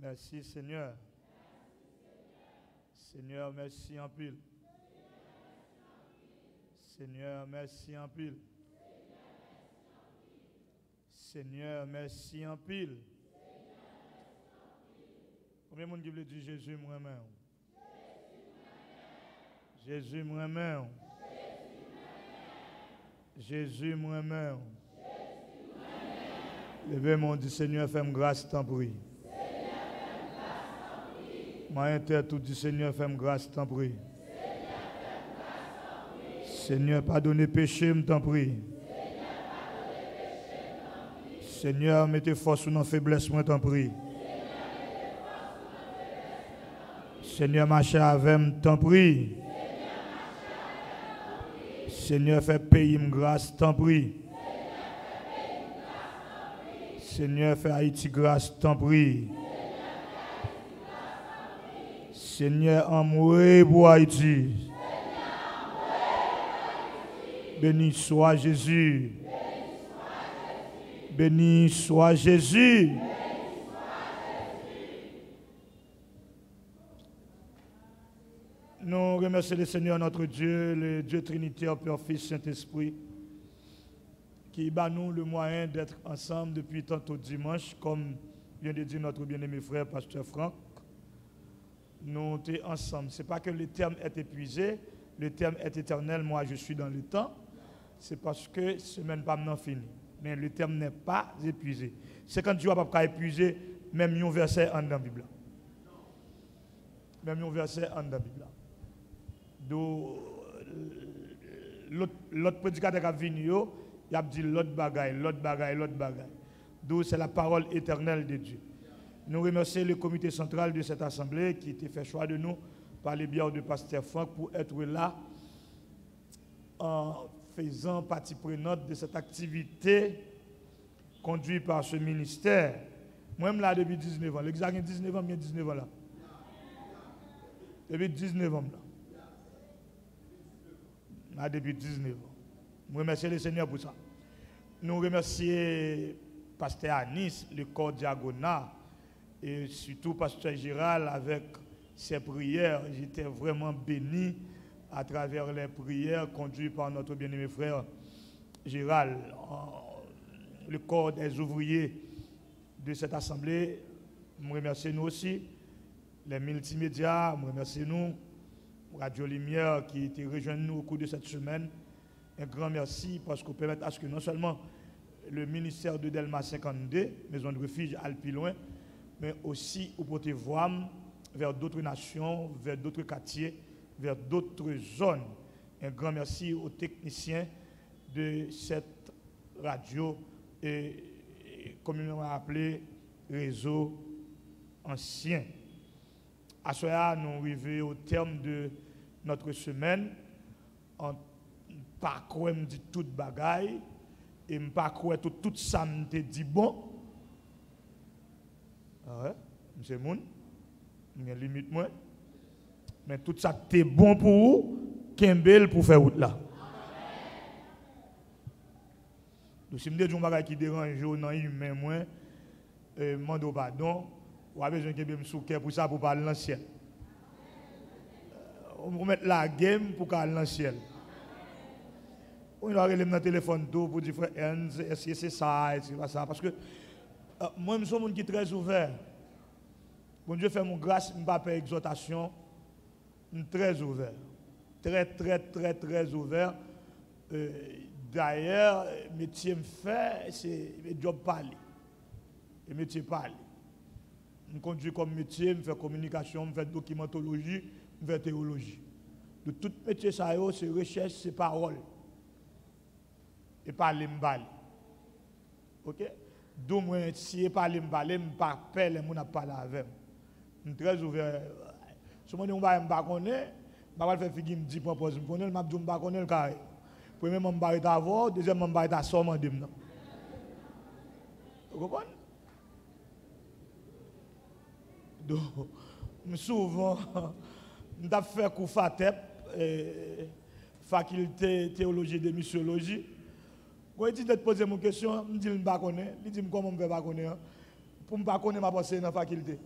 Merci Seigneur. Seigneur, merci en pile. Seigneur, merci en pile. Seigneur, merci en pile. Combien de monde qui veut dire Jésus moi-même? Jésus moi-même. Jésus moi-même. Levez-moi, dit Seigneur, fais-moi grâce, t'en prie. Ma tête tout dit Seigneur, fais-moi grâce, t'en prie. Seigneur, pardonnez péché, m'en prie. Seigneur, mettez force dans faiblesse, moi t'en prie. Seigneur, marchez avec moi, t'en prie. Seigneur, fais payer me grâce, t'en prie. Seigneur, fais Haïti grâce, t'en prie. Seigneur, amoureux pour Haïti. Béni soit Jésus. Béni soit Jésus. Nous remercions le Seigneur notre Dieu, le Dieu Trinitaire, Père, Fils, Saint-Esprit, qui bat nous le moyen d'être ensemble depuis tantôt dimanche, comme vient de dire notre bien-aimé frère, Pasteur Franck. Nous sommes ensemble. Ce n'est pas que le terme est épuisé, le terme est éternel, moi je suis dans le temps. C'est parce que semaine pas maintenant fini. Mais le terme n'est pas épuisé. C'est quand Dieu n'a pas épuisé, même un verset en dans la Bible. Même un verset en dans la Bible. Donc, l'autre prédicateur qui a venu, il a dit l'autre bagaille, l'autre bagaille, l'autre bagaille. Donc, c'est la parole éternelle de Dieu. Nous remercions le comité central de cette assemblée qui a fait choix de nous par les biens de Pasteur Franck pour être là en faisant partie prenante de cette activité conduite par ce ministère. Moi-même là depuis 19 ans. L'examen 19 ans, bien 19 ans là. Depuis 19 ans là. Là depuis 19 ans. Nous remercions le Seigneur pour ça. Nous remercions Pasteur Anis, le corps diagonal, et surtout Pasteur Gérald avec ses prières. J'étais vraiment béni à travers les prières conduites par notre bien-aimé frère Gérald. Le corps des ouvriers de cette assemblée, nous remercions nous aussi. Les multimédias, nous remercions nous. Radio Lumière qui était rejoint nous au cours de cette semaine. Un grand merci parce qu'on permet à ce que non seulement le ministère de Delma 52, maison de refuge Alpiloin, mais aussi au porter voix vers d'autres nations, vers d'autres quartiers, vers d'autres zones. Un grand merci aux techniciens de cette radio et communément appelé réseau ancien. À ce moment, nous arrivons au terme de notre semaine. En parcours, me dit toute bagaille et me parcours tout ça me dit bon. Ah ouais, monsieur Moun, il y a limite moi. Mais tout ça t'est bon pour vous, Kembel pour faire route là. Donc si me dit un bagage qui dérange non humain moi, mando pardon. Ou avez besoin de me souquer pour ça pour parler dans le ciel. On va mettre la game pour parler dans le ciel. On va aller dans le téléphone pour dire frère est-ce que c'est ça, est-ce que c'est pas ça parce que moi je suis un monde qui est très ouvert. Bon Dieu fait mon grâce, je ne pas faire exhortation, je suis très ouvert. Très ouvert. D'ailleurs, le métier me fait c'est le job parler. Le métier parler. Je conduis comme métier, je fais communication, je fais documentologie, je fais théologie. De tout métier, c'est recherche, c'est parole. Et parler, je parle. Ok? Donc, si je parle, je parle, je ne parle pas, les gens ne parlent pas avec moi. Je suis très ouvert. Si je ne parle pas, je ne vais pas faire figuer, je me dis, je ne vais pas dire, je ne connais pas. Premièrement, je ne vais pas avoir, deuxièmement, je ne vais pas sortir. Vous comprenez? Donc, souvent, je fais cours FATEP, faculté théologie et missiologie. Quand il dit de poser mon question, je dis que je ne sais pas. Il dit comment je ne vais pas connaître. Pour ne pas connaître, je vais passer dans la faculté.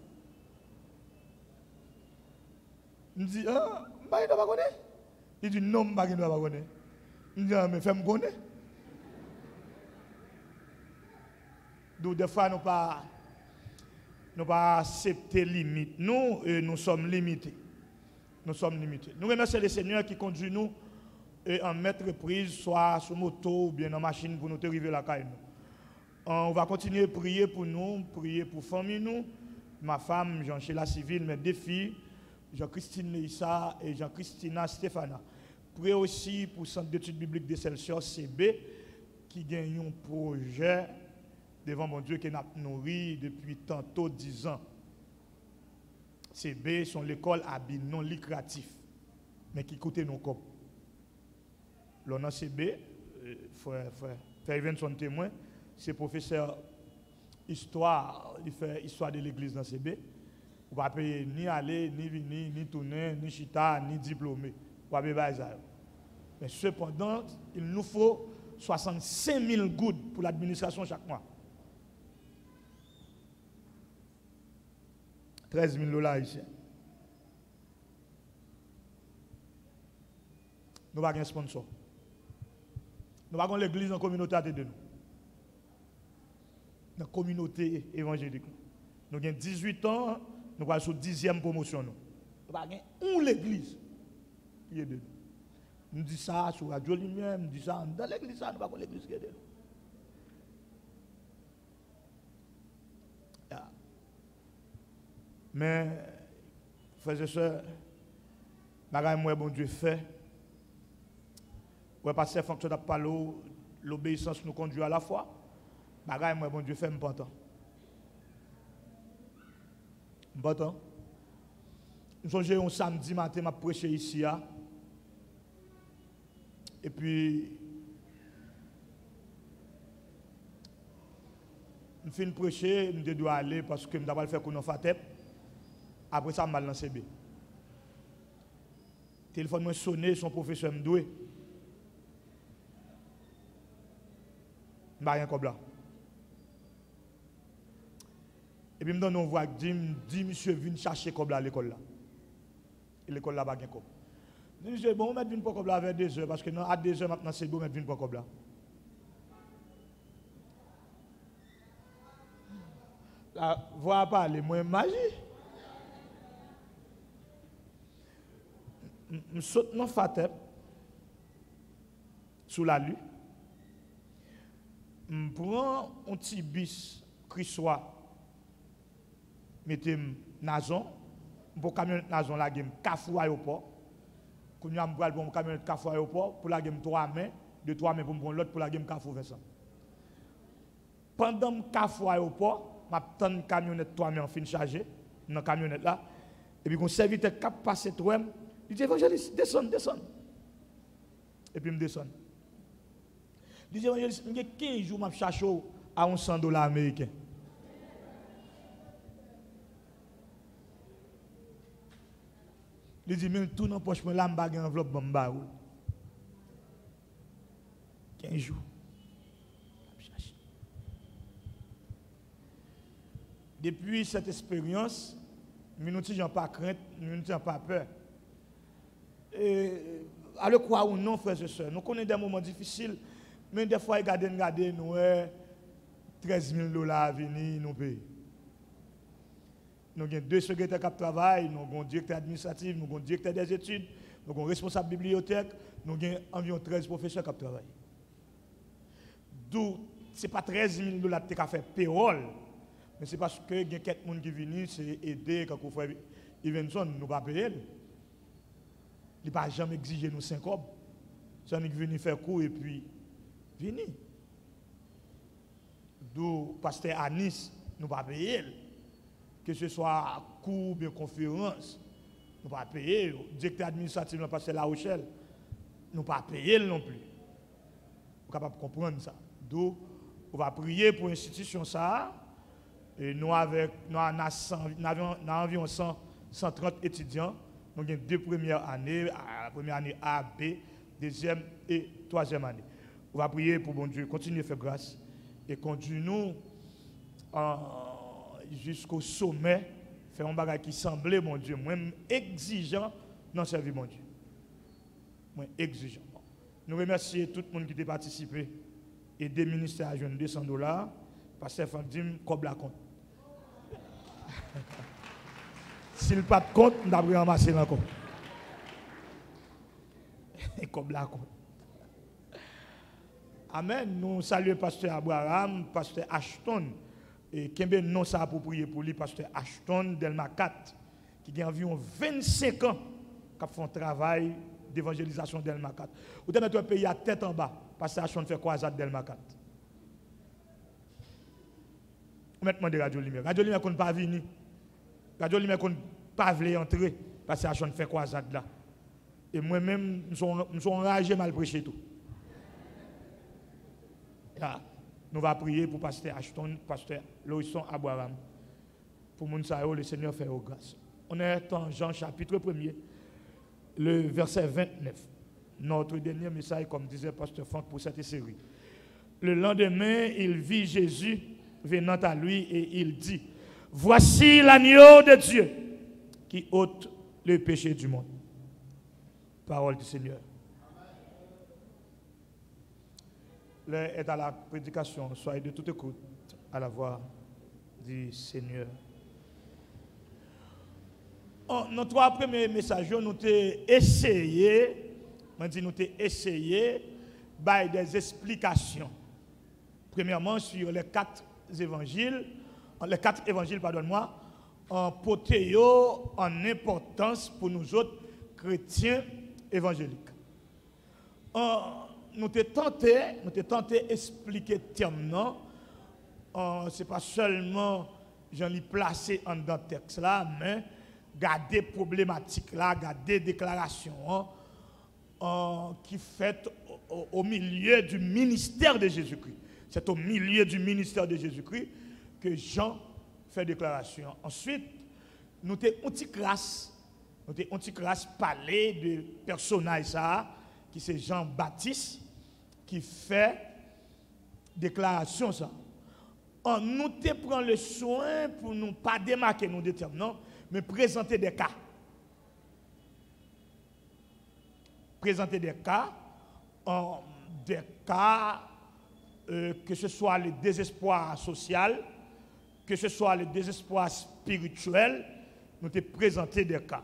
Je dis, ah, je ne pas connaître. Il dit, non, je ne pas connaître. Je dis, ah, mais fais-moi connaître. Donc, des fois, nous ne pas accepter les limites. Nous sommes limités. Nous sommes limités. Nous remercions le Seigneur qui conduit nous en mettre prise, soit sur moto ou bien en machine pour nous arriver à la caille. On va continuer à prier pour nous, prier pour la famille, nous. Ma femme, Jean-Chéla Civile, mes deux filles, Jean-Christine Leissa et Jean-Christina Stéphana. Priez aussi pour le Centre d'études bibliques de Celsius, CB, qui gagne un projet devant mon Dieu qui n'a nourri depuis tantôt 10 ans. CB sont l'école à but non lucratif, mais qui coûte nos corps. L'on a CB, frère Evenson témoin, c'est professeur histoire, il fait histoire de l'église dans CB. Vous ne pouvez pas payer ni aller, ni venir, ni tourner, ni chita, ni diplômé. Vous ne pouvez pas payer ça. Mais cependant, il nous faut 65 000 gouttes pour l'administration chaque mois. 13 000 $ ici. Nous n'avons pas de sponsor. Nous n'avons pas l'église dans la communauté de nous. Dans la communauté évangélique. Nous avons 18 ans, nous sommes sur 10e promotion. Nous n'avons pas l'église qui est de nous. Nous disons ça sur Radio Lumière, nous disons ça dans l'église, nous n'avons pas l'église qui est de nous. Mais, frères et sœurs, bagaille moi bon Dieu fait. Ouais, parce que fonction de parler, l'obéissance nous conduit à la foi. Bagaille moi bon Dieu fait, m'entend. M'entend. Nous sommes un samedi matin, m'a prêché ici. Et puis, je finis de prêcher, je dois aller parce que je dois faire qu'on a fait. Après ça, je suis lancé B. Le téléphone m'a sonné, son professeur m'a doué. Je n'ai rien comme là. Et puis, je me donne une voix qui dit, monsieur, viens chercher comme là à l'école là. Et l'école là, pas de comme. Je dis, monsieur, bon, on va venir comme là vers 2 heures, parce que à 2 heures maintenant, c'est bon, on va venir comme là. La voix parler, moi, magie. Je saute dans Fatep, sous la lue. Je prends un petit bus crissois, mettez Nazon, pour camionnette Nazon, la game Kafou aéroport. Quand je prends pour camionnette Kafou aéroport, pour la game 3 mains, 2-3 mains pour me prendre l'autre pour la game Kafou Vincent. Pendant que Kafou aéroport, je prends une camionnette 3 mains en fin chargée, dans la camionnette là, et puis quand le serviteur cap passe 3 mains, il dit, évangéliste, descends. Et puis, je descends. Il dit, évangéliste, il y a 15 jours, je cherche à $100 américains. Il dit, mais tout dans la poche, je vais une enveloppe, je vais 15 jours. Depuis cette expérience, nous n'avons pas crainte, nous n'avons pas peur. À le croire ou non, frères et sœurs, nous connaissons des moments difficiles, mais des fois, regardez, nous, 13 000 $ à venir, nous payons. Nous avons 2 secrétaires qui travaillent, nous avons un directeur administratif, nous avons un directeur des études, nous avons un responsable bibliothèque, nous avons environ 13 professeurs qui travaillent. D'où, ce n'est pas 13 000 $ qui ont fait payroll, mais c'est parce que il y a quelqu'un qui vient, c'est aider quand on fait Evenson, nous ne pas payer. Il n'a jamais exigé nous 5 hommes. C'est nous qui venons faire cours et puis venir. D'où pasteur Anis, nous ne pas payer. Que ce soit cours ou bien conférence, nous ne pas payer. Directeur administratif, le pasteur La Rochelle, nous ne pas payer non plus. Vous êtes capable de comprendre ça. D'où on va prier pour l'institution ça. Et nous avons environ 130 étudiants. Nous avons 2 premières années, la première année A, B, deuxième et troisième année. On va prier pour bon Dieu, continuer à faire grâce et conduire-nous jusqu'au sommet, faire un bagage qui semblait, mon Dieu, même exigeant non servir mon Dieu. Moi, exigeant. Nous remercions tout le monde qui a participé et des ministères à jeune $200. Pasteur Fandim, comme la compte. S'il n'y a pas de compte, nous avons ramassé encore. Et comme la compte. Amen. Nous saluons Pasteur Abraham, Pasteur Ashton, et qui est non ça pour prier pour lui, Pasteur Ashton Delma 4, qui a environ 25 ans qui fait un travail d'évangélisation Delma 4. Vous devez mettre un pays à tête en bas, Pasteur Ashton fait croisade Delma 4. Vous mettez de Radio Lumière. Radio Lumière ne peut pas venir. Radio Lumière ne peut pas venir entrer, Pasteur Ashton fait croisade là. Et moi-même, nous sommes enragés mal prêcher tout. Là, nous allons prier pour Pasteur Ashton, Pasteur Loïson Abraham. Pour Mounsaïo, le Seigneur fait aux grâces. On est en Jean chapitre 1er, le verset 29. Notre dernier message, comme disait Pasteur Franck pour cette série. Le lendemain, il vit Jésus venant à lui et il dit, voici l'agneau de Dieu qui ôte le péché du monde. Parole du Seigneur. L'heure est à la prédication. Soyez de toute écoute à la voix du Seigneur. Nos trois premiers messages, nous avons essayé, des explications. Premièrement, sur les quatre évangiles, en potéo, en importance pour nous autres chrétiens évangéliques. Nous avons tenté d'expliquer le terme, non? Ce n'est pas seulement, j'en ai placé en dans le texte là, mais garder problématique là, garder déclaration qui fait au milieu du ministère de Jésus-Christ. C'est au milieu du ministère de Jésus-Christ que Jean fait déclaration. Ensuite, nous avons Antichrist parler de personnage ça, qui c'est Jean-Baptiste, qui fait déclaration ça. Nous te prend le soin pour nous pas démarquer nos déterminants, mais présenter des cas. Présenter des cas, que ce soit le désespoir social, que ce soit le désespoir spirituel, nous te présenter des cas.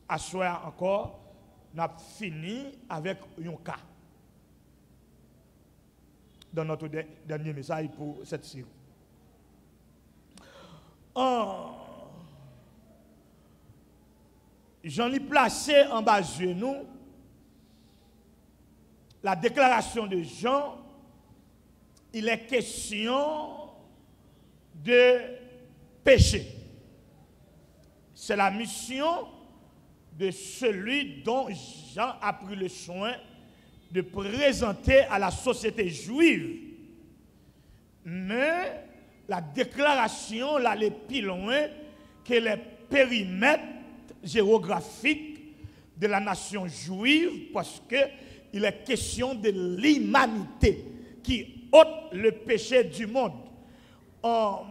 À soir encore, nous avons fini avec un cas dans notre dernier message pour cette série. J'en ai placé en bas de nous la déclaration de Jean. Il est question de péché. C'est la mission de celui dont Jean a pris le soin de présenter à la société juive. Mais la déclaration, là, les plus loin que les périmètres géographiques de la nation juive, parce qu'il est question de l'humanité qui ôte le péché du monde. On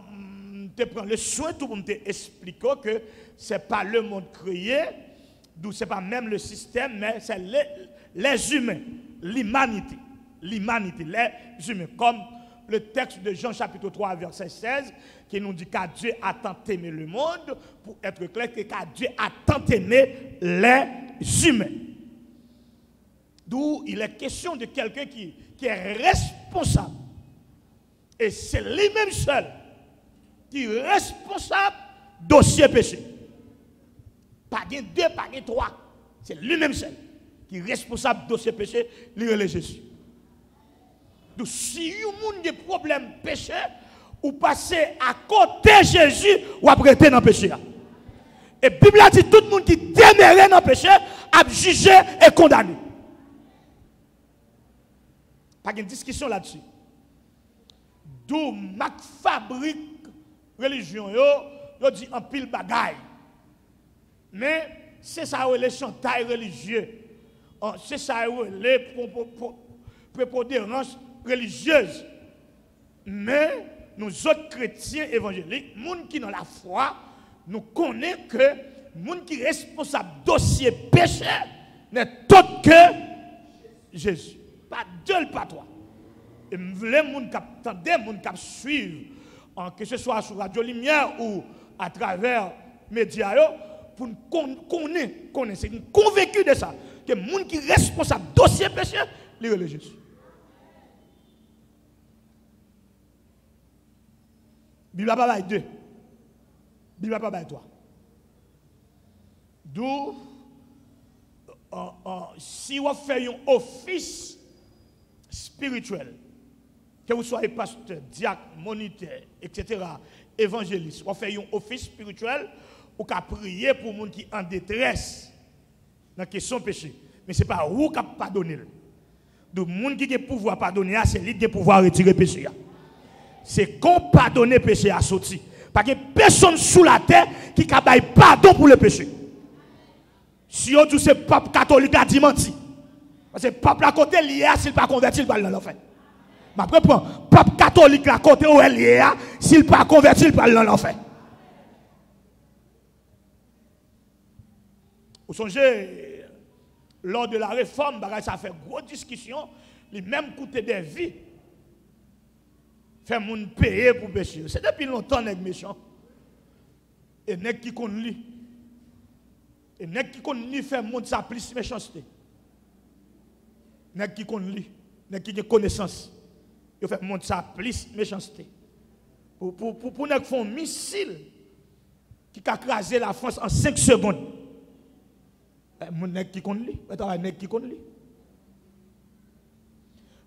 te prend le soin tout pour t'expliquer que ce n'est pas le monde créé, d'où ce n'est pas même le système, mais c'est les humains, l'humanité, les humains, comme le texte de Jean chapitre 3 verset 16 qui nous dit qu'à Dieu a tant aimé le monde, pour être clair, qu'à Dieu a tant aimé les humains. D'où il est question de quelqu'un qui est responsable. Et c'est lui-même seul qui est responsable dossier péché. Pas de deux, pas de trois. C'est lui-même seul qui est responsable dossier péché, lui est Jésus. Donc si vous avez des problèmes péché, ou passez à côté de Jésus, ou prêter dans le péché. Et la Bible a dit tout le monde qui demeure dans le péché a jugé et condamné. Pas de discussion là-dessus. D'où Mac fabrique religion, yo dit en pile bagaille. Mais c'est ça les chantages religieux. C'est ça les prépondérances religieuses. Mais nous autres chrétiens évangéliques, gens qui ont la foi, nous connaissons que le monde qui est responsable dossier péché n'est autre que Jésus. Pas Dieu, pas toi. Et je veux les gens qui attendent, les gens qui suivent, que ce soit sur Radio Lumière ou à travers les médias, pour nous connaître, c'est convaincu de ça, que les gens qui sont responsables dossier péché, les religieux. Bible pas bail 2. Bible pas bail 3. D'où si vous faites un office spirituel, que vous soyez pasteur, diacre, moniteur, etc., évangéliste, vous faites un office spirituel, vous pouvez prier pour les gens qui sont en détresse dans la question péché. Mais ce n'est pas vous qui pardonnez. Donc, les gens qui ont le pouvoir de pardonner, c'est lui qui a le pouvoir de retirer le péché. C'est qu'on pardonne le péché à sortir. Parce que personne sous la terre qui a pardon pour le péché. Si on dit que c'est le peuple catholique qui a dit menti. Parce que le peuple à côté, s'il n'est pas converti, il va dans l'enfer. Mais après, le peuple catholique à côté, s'il n'est pas converti, il va dans l'enfer. Vous songez, lors de la réforme, ça a fait une grosse discussion, les mêmes coûté des vies. Faire moun payer pour pécher. C'est depuis longtemps nèg méchant. Et nèg qui connaît lui. Et nèg qui connaît lui fait monde ça plus méchanceté. Nèg qui connaît lui, nèg qui a connaissance. Il fait monde ça plus méchanceté. Pour nèg font missile qui a crasé la France en 5 secondes. Mon nèg qui connaît lui, nèg qui connaît lui.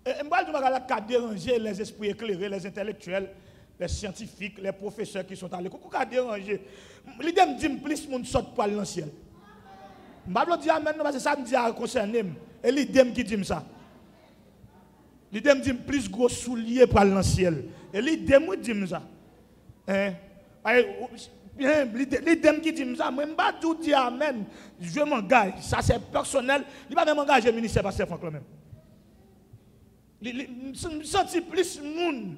Et je vais déranger les esprits éclairés, les intellectuels, les scientifiques, les professeurs qui sont à l'école. Pourquoi déranger? L'idée me dit plus de monde sort pour aller dans le ciel. Je ne vais pas dire amen, parce que ça me dit à concerner. Et l'idée qui dit ça. L'idée me dit plus gros souliers pour aller dans le ciel. Et l'idée me dit ça. L'idée qui dit ça, je ne vais pas dire amen. Je m'engage. Ça c'est personnel. Je ne vais pas m'engager au ministère Pasteur Franck même. Je sens plus de monde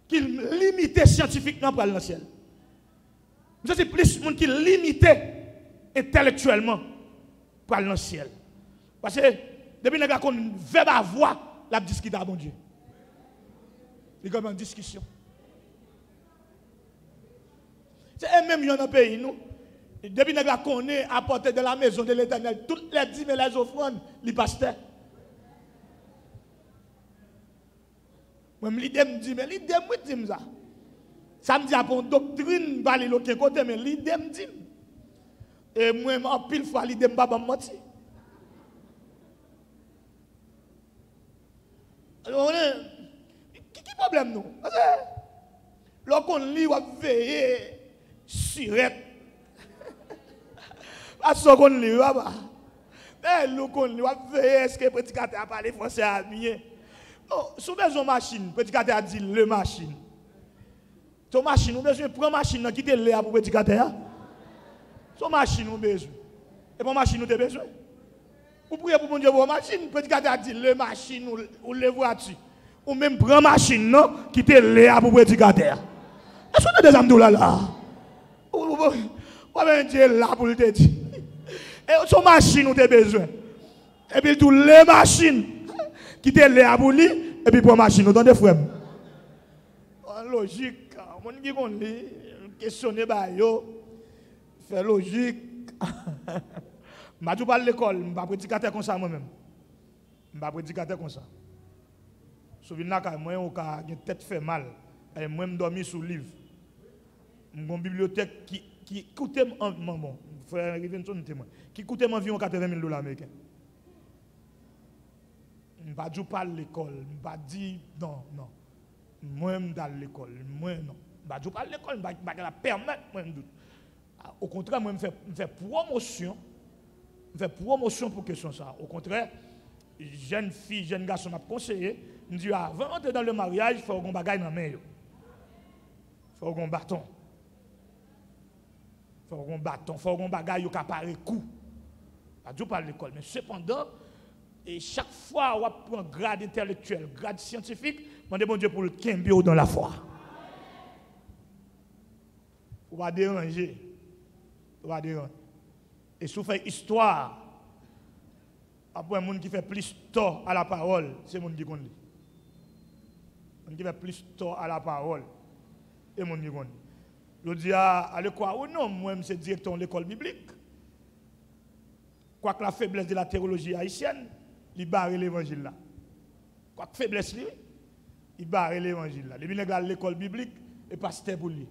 qui limite scientifiquement pour aller dans le ciel. Je sens plus de monde qui limite intellectuellement pour aller dans le ciel. Parce que depuis que nous avons verbe à voix, la discussion à bon Dieu. Il y a une discussion. C'est même dans le pays, nous. Depuis que nous avons apporté de la maison de l'Éternel, toutes les dîmes et les offrandes, les pasteurs. Même l'idée me dit, mais l'idée me dit ça. Ça me dit à une doctrine, pas l'autre côté, mais l'idée me dit. Et moi, en pile fois, l'idée me pas mentir. Alors, qui problème nous? Parce que lorsqu'on lit, on va veiller surette. Parce qu'on lit, on va. Mais lorsqu'on lit, on va veiller, est-ce que le prédicateur a parlé français à bien? Non, si vous avez besoin de machine, le prédicateur a dit le machine. Ton machine, vous avez besoin de prendre machine qui te l'a pour le prédicateur. Son machine, vous avez besoin. Et pour machine, vous avez besoin. Vous priez pour mon Dieu pour machine, le prédicateur a dit le machine ou le voiture. Ou même prendre machine non, qui te l'a pour le prédicateur. Est-ce que vous avez des amdou là? Vous avez Dieu là pour le te dire. Et son machine, vous avez besoin. Et puis tout les machines. Qui te l'a pour lui, et puis pour machine, dans des frères. Logique, mon qui qu'on lit, questionner bah yo, fait logique. Je parle de l'école, je ne vais pas prédicateur comme ça moi-même. Je ne vais pas prédicateur comme ça. Souvenez-vous que moi, j'ai une tête fait mal, et moi, je dormi sous le livre. J'ai une bibliothèque qui coûte environ, qui coûte environ $80,000 américains. Je ne vais pas parler de l'école, je ne vais pas dire non. Moi, je dans l'école, moi, non. Je ne vais pas parler de l'école, je ne vais pas la permettre, moi, je doute. Au contraire, moi, je fais promotion. Je fais promotion pour question ça. Au contraire, jeune fille, jeune garçon m'a conseillé, je dis avant d'entrer dans le mariage, il faut qu'on bagaille dans la main. Il faut qu'on bâton. Il faut qu'on bâton, il faut qu'on bagaille qui apparaît coup. Je ne vais pas parler de l'école, mais cependant, et chaque fois on prend grade intellectuel, grade scientifique, on demande Dieu pour le Kembio dans la foi. On va déranger. Et si vous faites histoire, après un monde qui fait plus tort à la parole, c'est le monde qui connaît. On qui fait plus tort à la parole, et le monde qui connaît. Je dis à l'école, ou non, moi, c'est directeur de l'école biblique. Quoique la faiblesse de la théologie haïtienne, il barre l'évangile là. Quoique faiblesse, il barre l'évangile là. Il vient à l'école biblique et pasteur pour lui.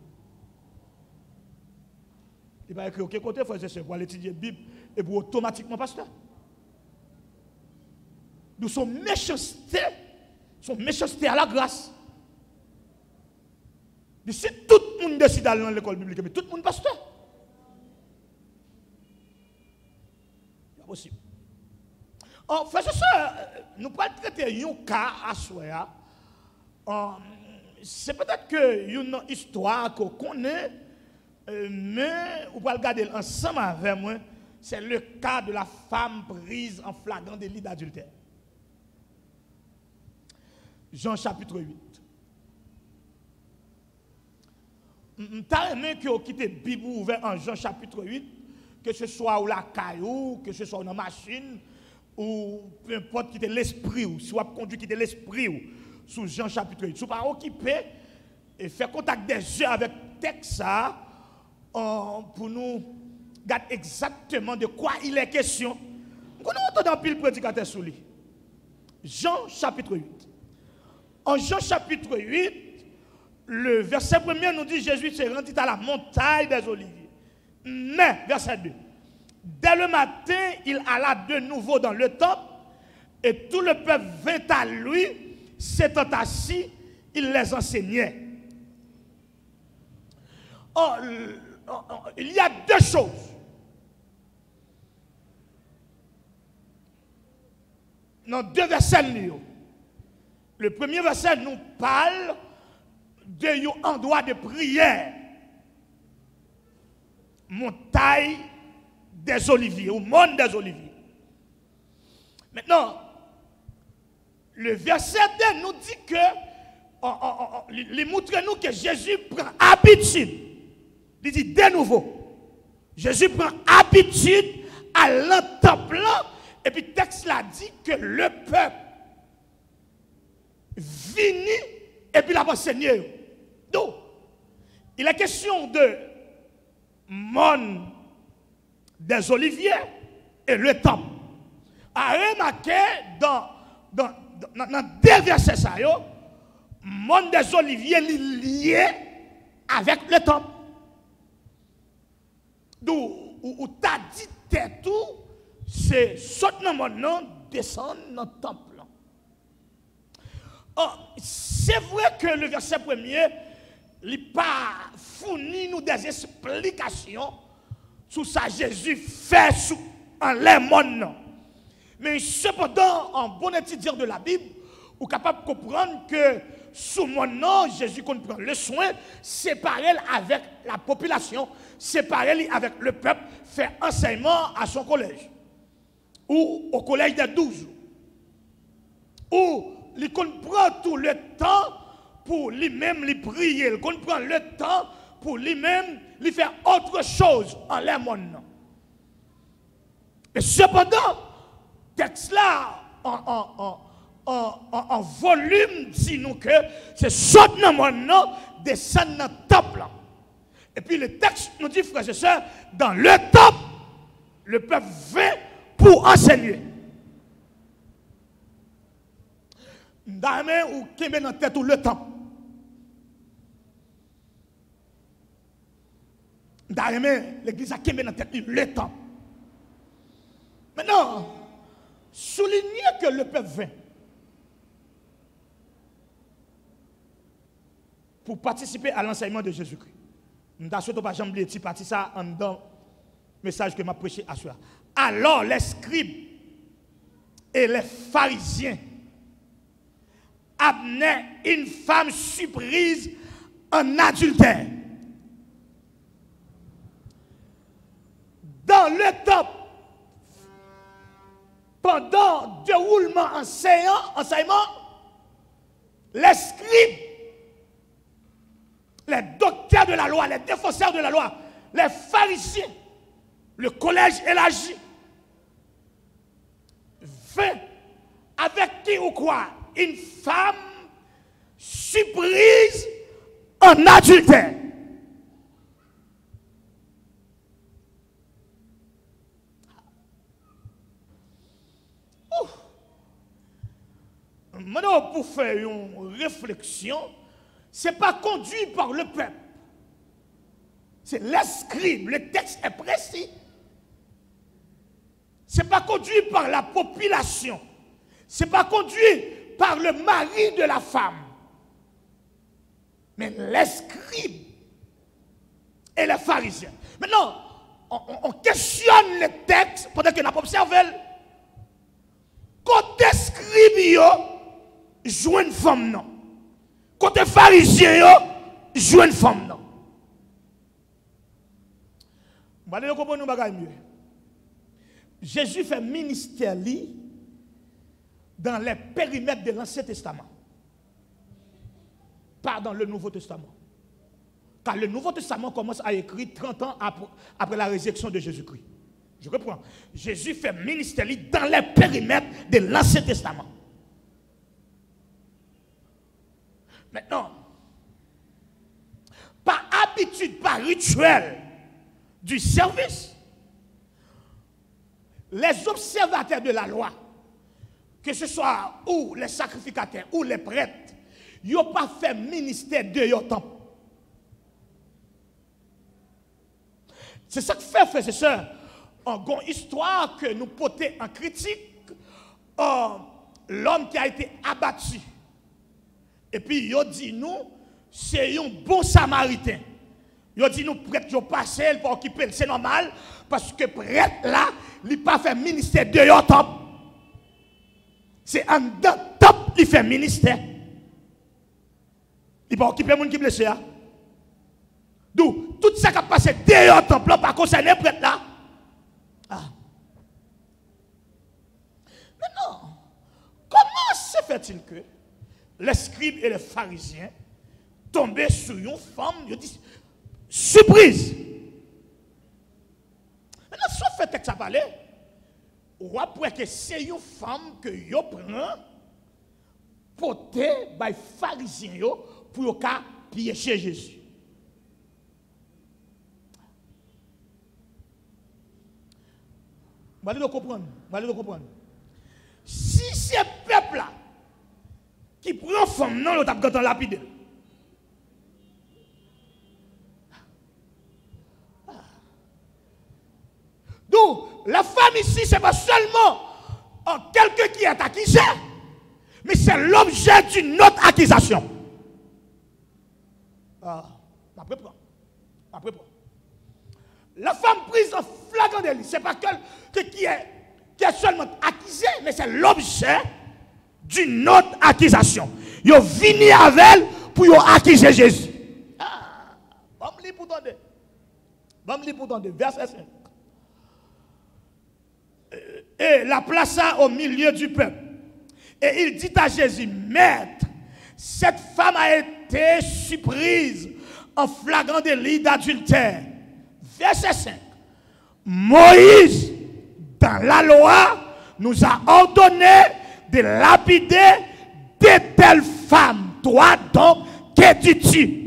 Il va écrire, ok, côté, frère, c'est pour aller étudier la Bible et pour automatiquement pasteur. Nous sommes méchanceté à la grâce. Mais si tout le monde décide d'aller dans l'école biblique, mais tout le monde pasteur. C'est possible. En fait, nous ne pouvons pas traiter un cas à soi. C'est peut-être une histoire qu'on connaît, mais on va regarder ensemble avec moi. C'est le cas de la femme prise en flagrant délit d'adultère. Jean chapitre 8. T'as aimé que vous quittez la Bible ouverte en Jean chapitre 8, que ce soit ou la caillou, que ce soit dans la machine, ou peu importe quitter l'esprit, ou si vous avez conduit quitter l'esprit, ou sous Jean chapitre 8. Si vous pas occupé et faire contact des yeux avec le texte, ça, pour nous garder exactement de quoi il est question. Nous entendons un pile prédicateur sur lui. Jean chapitre 8. En Jean chapitre 8, le verset 1er nous dit Jésus s'est rendu à la montagne des Oliviers. Mais, verset 2, dès le matin, il alla de nouveau dans le temple et tout le peuple vint à lui, s'étant assis, il les enseignait. Il y a deux choses. Dans deux versets, le premier verset nous parle d'un endroit de prière. Montagne des Oliviers, ou monde des Oliviers. Maintenant, le verset 2 nous dit que, il montre nous que Jésus prend habitude. Il dit de nouveau, Jésus prend habitude à l'entendre, et puis le texte là dit que le peuple vini et puis la enseigné. Donc, il est question de monde des Oliviers et le temple. A remarqué dans deux versets ça, monde des Oliviers lié avec le temple. Donc, où t'as dit tout, c'est sauter dans mon nom, descendre dans le temple. C'est vrai que le verset premier, il n'a pas fourni nous des explications sur ça Jésus fait en les monde. Mais cependant, en bon étudiant de la Bible, vous êtes capable de comprendre que sous mon nom, Jésus comprend le soin, séparé avec la population, séparé avec le peuple, fait enseignement à son collège. Ou au collège des 12. Ou il comprend tout le temps pour lui-même lui prier. Il comprend le temps pour lui-même lui faire autre chose en l'air monde. Et cependant, texte là, en volume, dit nous que c'est sorti dans mon nom, descendre dans le temple. Et puis le texte nous dit, frères et sœurs, dans le temple, le peuple vint pour enseigner. D'armée ou qui met dans tête tout le temps. D'armée, l'église a qui met dans tête le temps. Maintenant, souligner que le peuple vient pour participer à l'enseignement de Jésus-Christ. Nous n'avons pas jamais dit parti ça en dans le message que m'a prêché à soi. Alors les scribes et les pharisiens amenaient une femme surprise en adultère. Dans le temple, pendant déroulement enseignement, les scribes, les docteurs de la loi, les défenseurs de la loi, les pharisiens le collège élargi, vint avec qui ou quoi? Une femme surprise en adultère. Maintenant, pour faire une réflexion, ce n'est pas conduit par le peuple. C'est l'escribe, le texte est précis. Ce n'est pas conduit par la population. Ce n'est pas conduit par le mari de la femme. Mais l'escribe et les pharisiens. Maintenant, on questionne le texte pendant qu'on n'a pas observé. Côté scribe, joue une femme, non. Côté pharisien, joue une femme, non. Vous allez comprendre mieux. Jésus fait ministère dans les périmètres de l'Ancien Testament. Pas dans le Nouveau Testament. Car le Nouveau Testament commence à écrire 30 ans après la résurrection de Jésus-Christ. Je reprends. Jésus fait ministère dans les périmètres de l'Ancien Testament. Maintenant, par habitude, par rituel du service, les observateurs de la loi, que ce soit ou les sacrificateurs ou les prêtres, ils n'ont pas fait ministère de leur temple. C'est ça que fait, frères et sœurs, une histoire que nous portons en critique, l'homme qui a été abattu. Et puis, il dit nous, c'est un bon samaritain. Il dit nous, prêtre, ils passent pour occuper, c'est normal, parce que prêtre là, il n'a pas fait ministère de leur temple. C'est en dedans temple qu'il fait ministère. Il va occuper les gens qui sont blessés. D'où tout ça qui a passé derrière le temple, par concerner prêtre là. Ah. Maintenant, comment se fait-il que les scribes et les pharisiens tombaient sur une femme, ils disent surprise. Maintenant, soit fait texte à parler, ou après que c'est une femme que yo prend porter par les pharisiens pour piéger Jésus. Vous allez le comprendre. Si ce peuple-là qui prend femme, non, le tape dans lapide. Donc, la femme ici, ce n'est pas seulement quelqu'un qui est accusé, mais c'est l'objet d'une autre accusation. Après, la femme prise en flagrant délit, ce n'est pas quelqu'un qui est seulement accusé, mais c'est l'objet d'une autre accusation. Ils sont venus avec elle pour accuser Jésus. Bon, me lire pour tendre. Verset 5. Et la plaça au milieu du peuple. Et il dit à Jésus, Maître, cette femme a été surprise en flagrant délit d'adultère. Verset 5. Moïse, dans la loi, nous a ordonné de lapider de telles femmes. Toi donc, que dis-tu?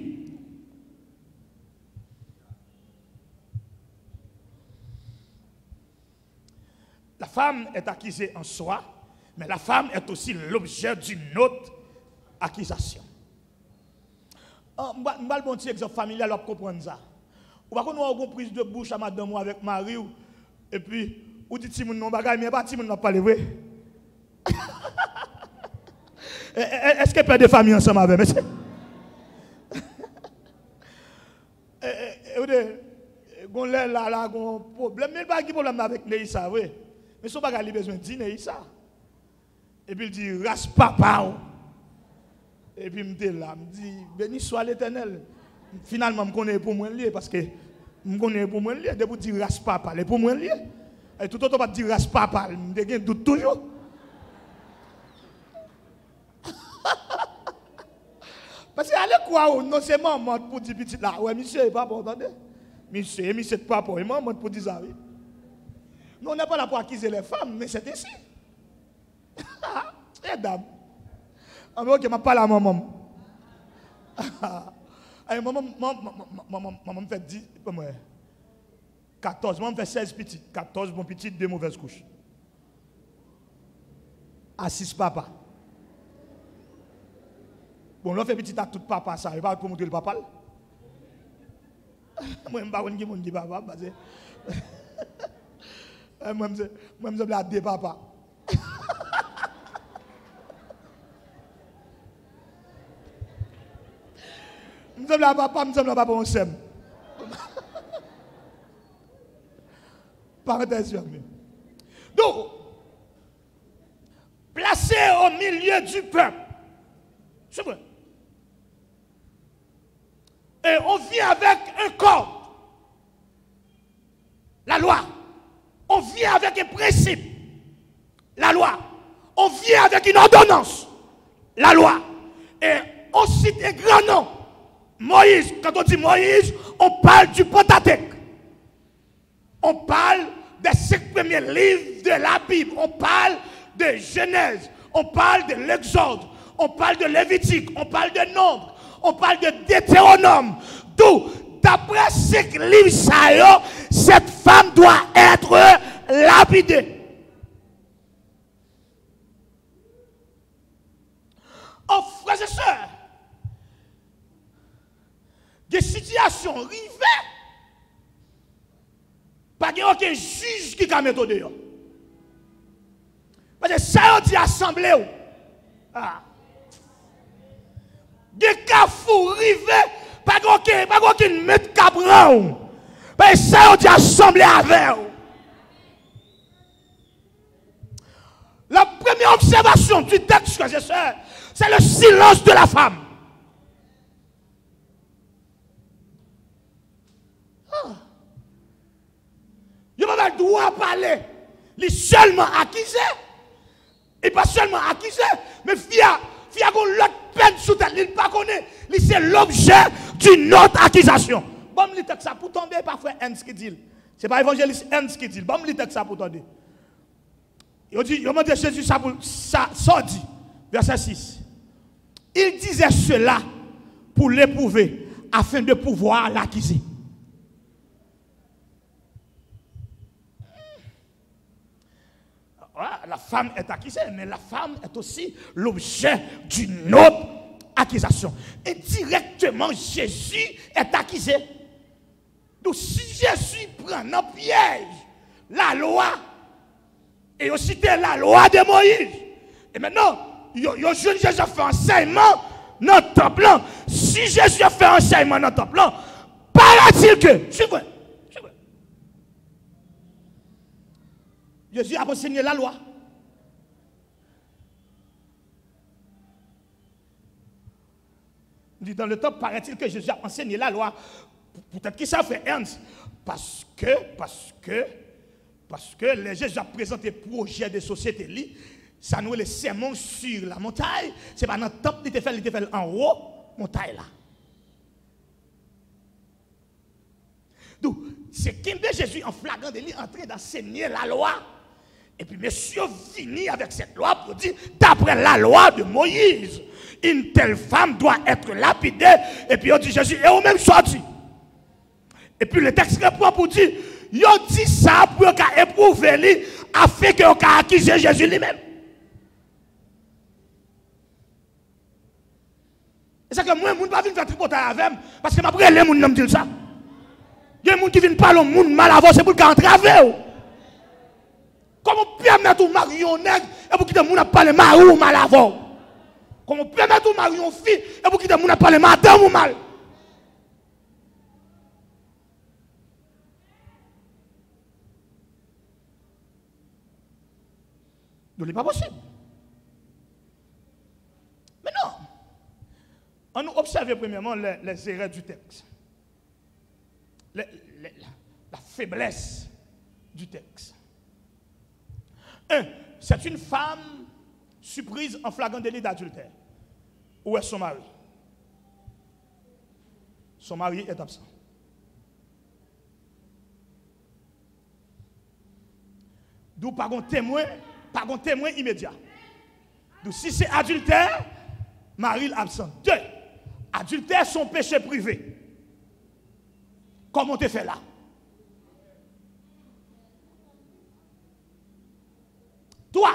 La femme est accusée en soi, mais la femme est aussi l'objet d'une autre accusation. Je vais un petit exemple familial pour comprendre ça. Ou pas qu'on a une prise de bouche à madame ou avec Marie, et puis, ou dit Timon non bagay, mais pas Timon n'a pas levé. Est-ce que père de famille ensemble avec monsieur? On a un problème, mais il n'y a pas de problème avec Neissa, oui. Mais son bagage a besoin de dire Neissa. Et puis il dit, race papa. Et puis il me dit là, il me dit, béni soit l'Éternel. Finalement, je connais pour moi lié parce que je connais pour moi lié. De vous dire race papa, c'est pour moi lié. Et tout autre pas dire race papa, je me doute toujours. Parce que allez quoi, non seulement pour dire petit là, ouais, monsieur, papa, attendez. Monsieur, papa, et maman pour dire ça. Nous, on n'est pas là pour accuser les femmes, mais c'est ici. Eh, dame. Ok, je parle à maman. Maman me fait 10, 14, maman me fait 16 petits. 14 bons petits, 2 mauvaises couches. À 6 papa. Bon, l'on fait petit à tout papa, ça. Il va pour montrer le papa. Moi, je ne sais pas qui dit papa. Moi, je suis là deux papa. Je suis là papa, je suis là papa, on s'aime. Parenthèse fermée. Donc, placé au milieu du peuple. C'est vrai. Et on vient avec un code. La loi. On vient avec un principe. La loi. On vient avec une ordonnance. La loi. Et on cite un grand nom. Moïse. Quand on dit Moïse, on parle du Pentateuque. On parle des 5 premiers livres de la Bible. On parle de Genèse. On parle de l'Exode. On parle de Lévitique. On parle de Nombre. On parle de Deutéronome. D'où, d'après ces livres, cette femme doit être lapidée. Oh, frères et sœurs, des situations arrivées, pas aucun juge qui a mis au dehors. Parce que ça, on dit assemblée. Ah. Des cas fous arrivés, pas aucun maître cabran. Parce que ça, on dit assemblée avec. La première observation du texte, frères et sœurs, c'est le silence de la femme. Il n'a pas le droit de parler. Il est seulement accusé. Et pas seulement accusé, mais il y a l'autre peine sous tête. Il ne pas connaît. C'est l'objet d'une autre accusation. Bon, il dit ça pour tomber, pas frère Hans qui dit. Ce n'est pas évangéliste Hans qui dit. Bon, il dit ça pour tomber. Il dit, il m'a dit Jésus ça pour ça dit. Verset 6. Il disait cela pour l'éprouver, afin de pouvoir l'accuser. La femme est accusée, mais la femme est aussi l'objet d'une autre accusation. Et directement, Jésus est accusé. Donc, si Jésus prend en piège la loi, et aussi la loi de Moïse, et maintenant, Jésus a fait enseignement dans le temple. Si Jésus a fait enseignement dans le temple, paraît-il que, c'est vrai. Jésus a enseigné la loi. Dans le temps, paraît-il que Jésus a enseigné la loi. Peut-être qu'il ça fait Ernst. Parce que les Jésus a présenté projet de société, ça nous les sermons sur la montagne. C'est pas dans le temple, il te fait en haut, montagne là. Donc, c'est qu'il de Jésus en flagrant délit en train d'enseigner la loi. Et puis, monsieur finit avec cette loi pour dire, d'après la loi de Moïse, une telle femme doit être lapidée. Et puis, on dit Jésus, et au même sorti. Et puis, le texte répond pour dire, il dit ça pour éprouver lui, afin qu'on accuse Jésus lui-même. Et c'est que moi, je ne vais pas venir faire tripotage avec moi, parce que après, les gens ne me disent ça. Il y a des gens qui viennent parler au monde mal avant, c'est pour qu'ils entraver. Comment permettre au marion nègre et pour qu'il y ait parler mal ou mal avant? Comment permettre au marion fille et pour qu'il y ait parler madame ou mal? Donc, ce n'est pas possible. Mais non. On nous observe premièrement les erreurs du texte. La faiblesse du texte. C'est une femme surprise en flagrant délit d'adultère. Où est son mari? Son mari est absent. d'où pas un témoin immédiat. Donc si c'est adultère, mari absent. 2. Adultère, son péché privé. Comment tu fais là? Toi,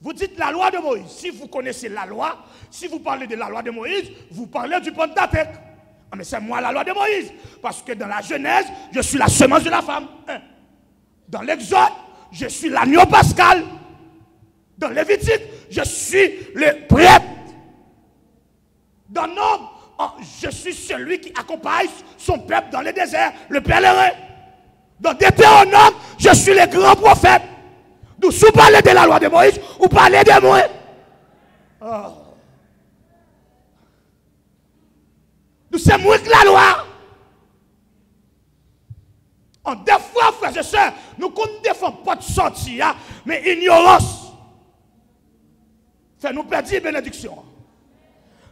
vous dites la loi de Moïse. Si vous connaissez la loi, si vous parlez de la loi de Moïse, vous parlez du Pentateuque. Ah, mais c'est moi la loi de Moïse. Parce que dans la Genèse, je suis la semence de la femme. Dans l'Exode, je suis l'agneau pascal. Dans Lévitique, je suis le prêtre. Dans Nombre, je suis celui qui accompagne son peuple dans le désert, le pèlerin. Dans Deutéronome, je suis le grand prophète. Donc, si vous parlez de la loi de Moïse, vous parlez de moi. Donc, c'est moi que la loi. En des fois, frères et sœurs, nous ne défendons pas de sortir, mais ignorance fait nous perdre la bénédiction.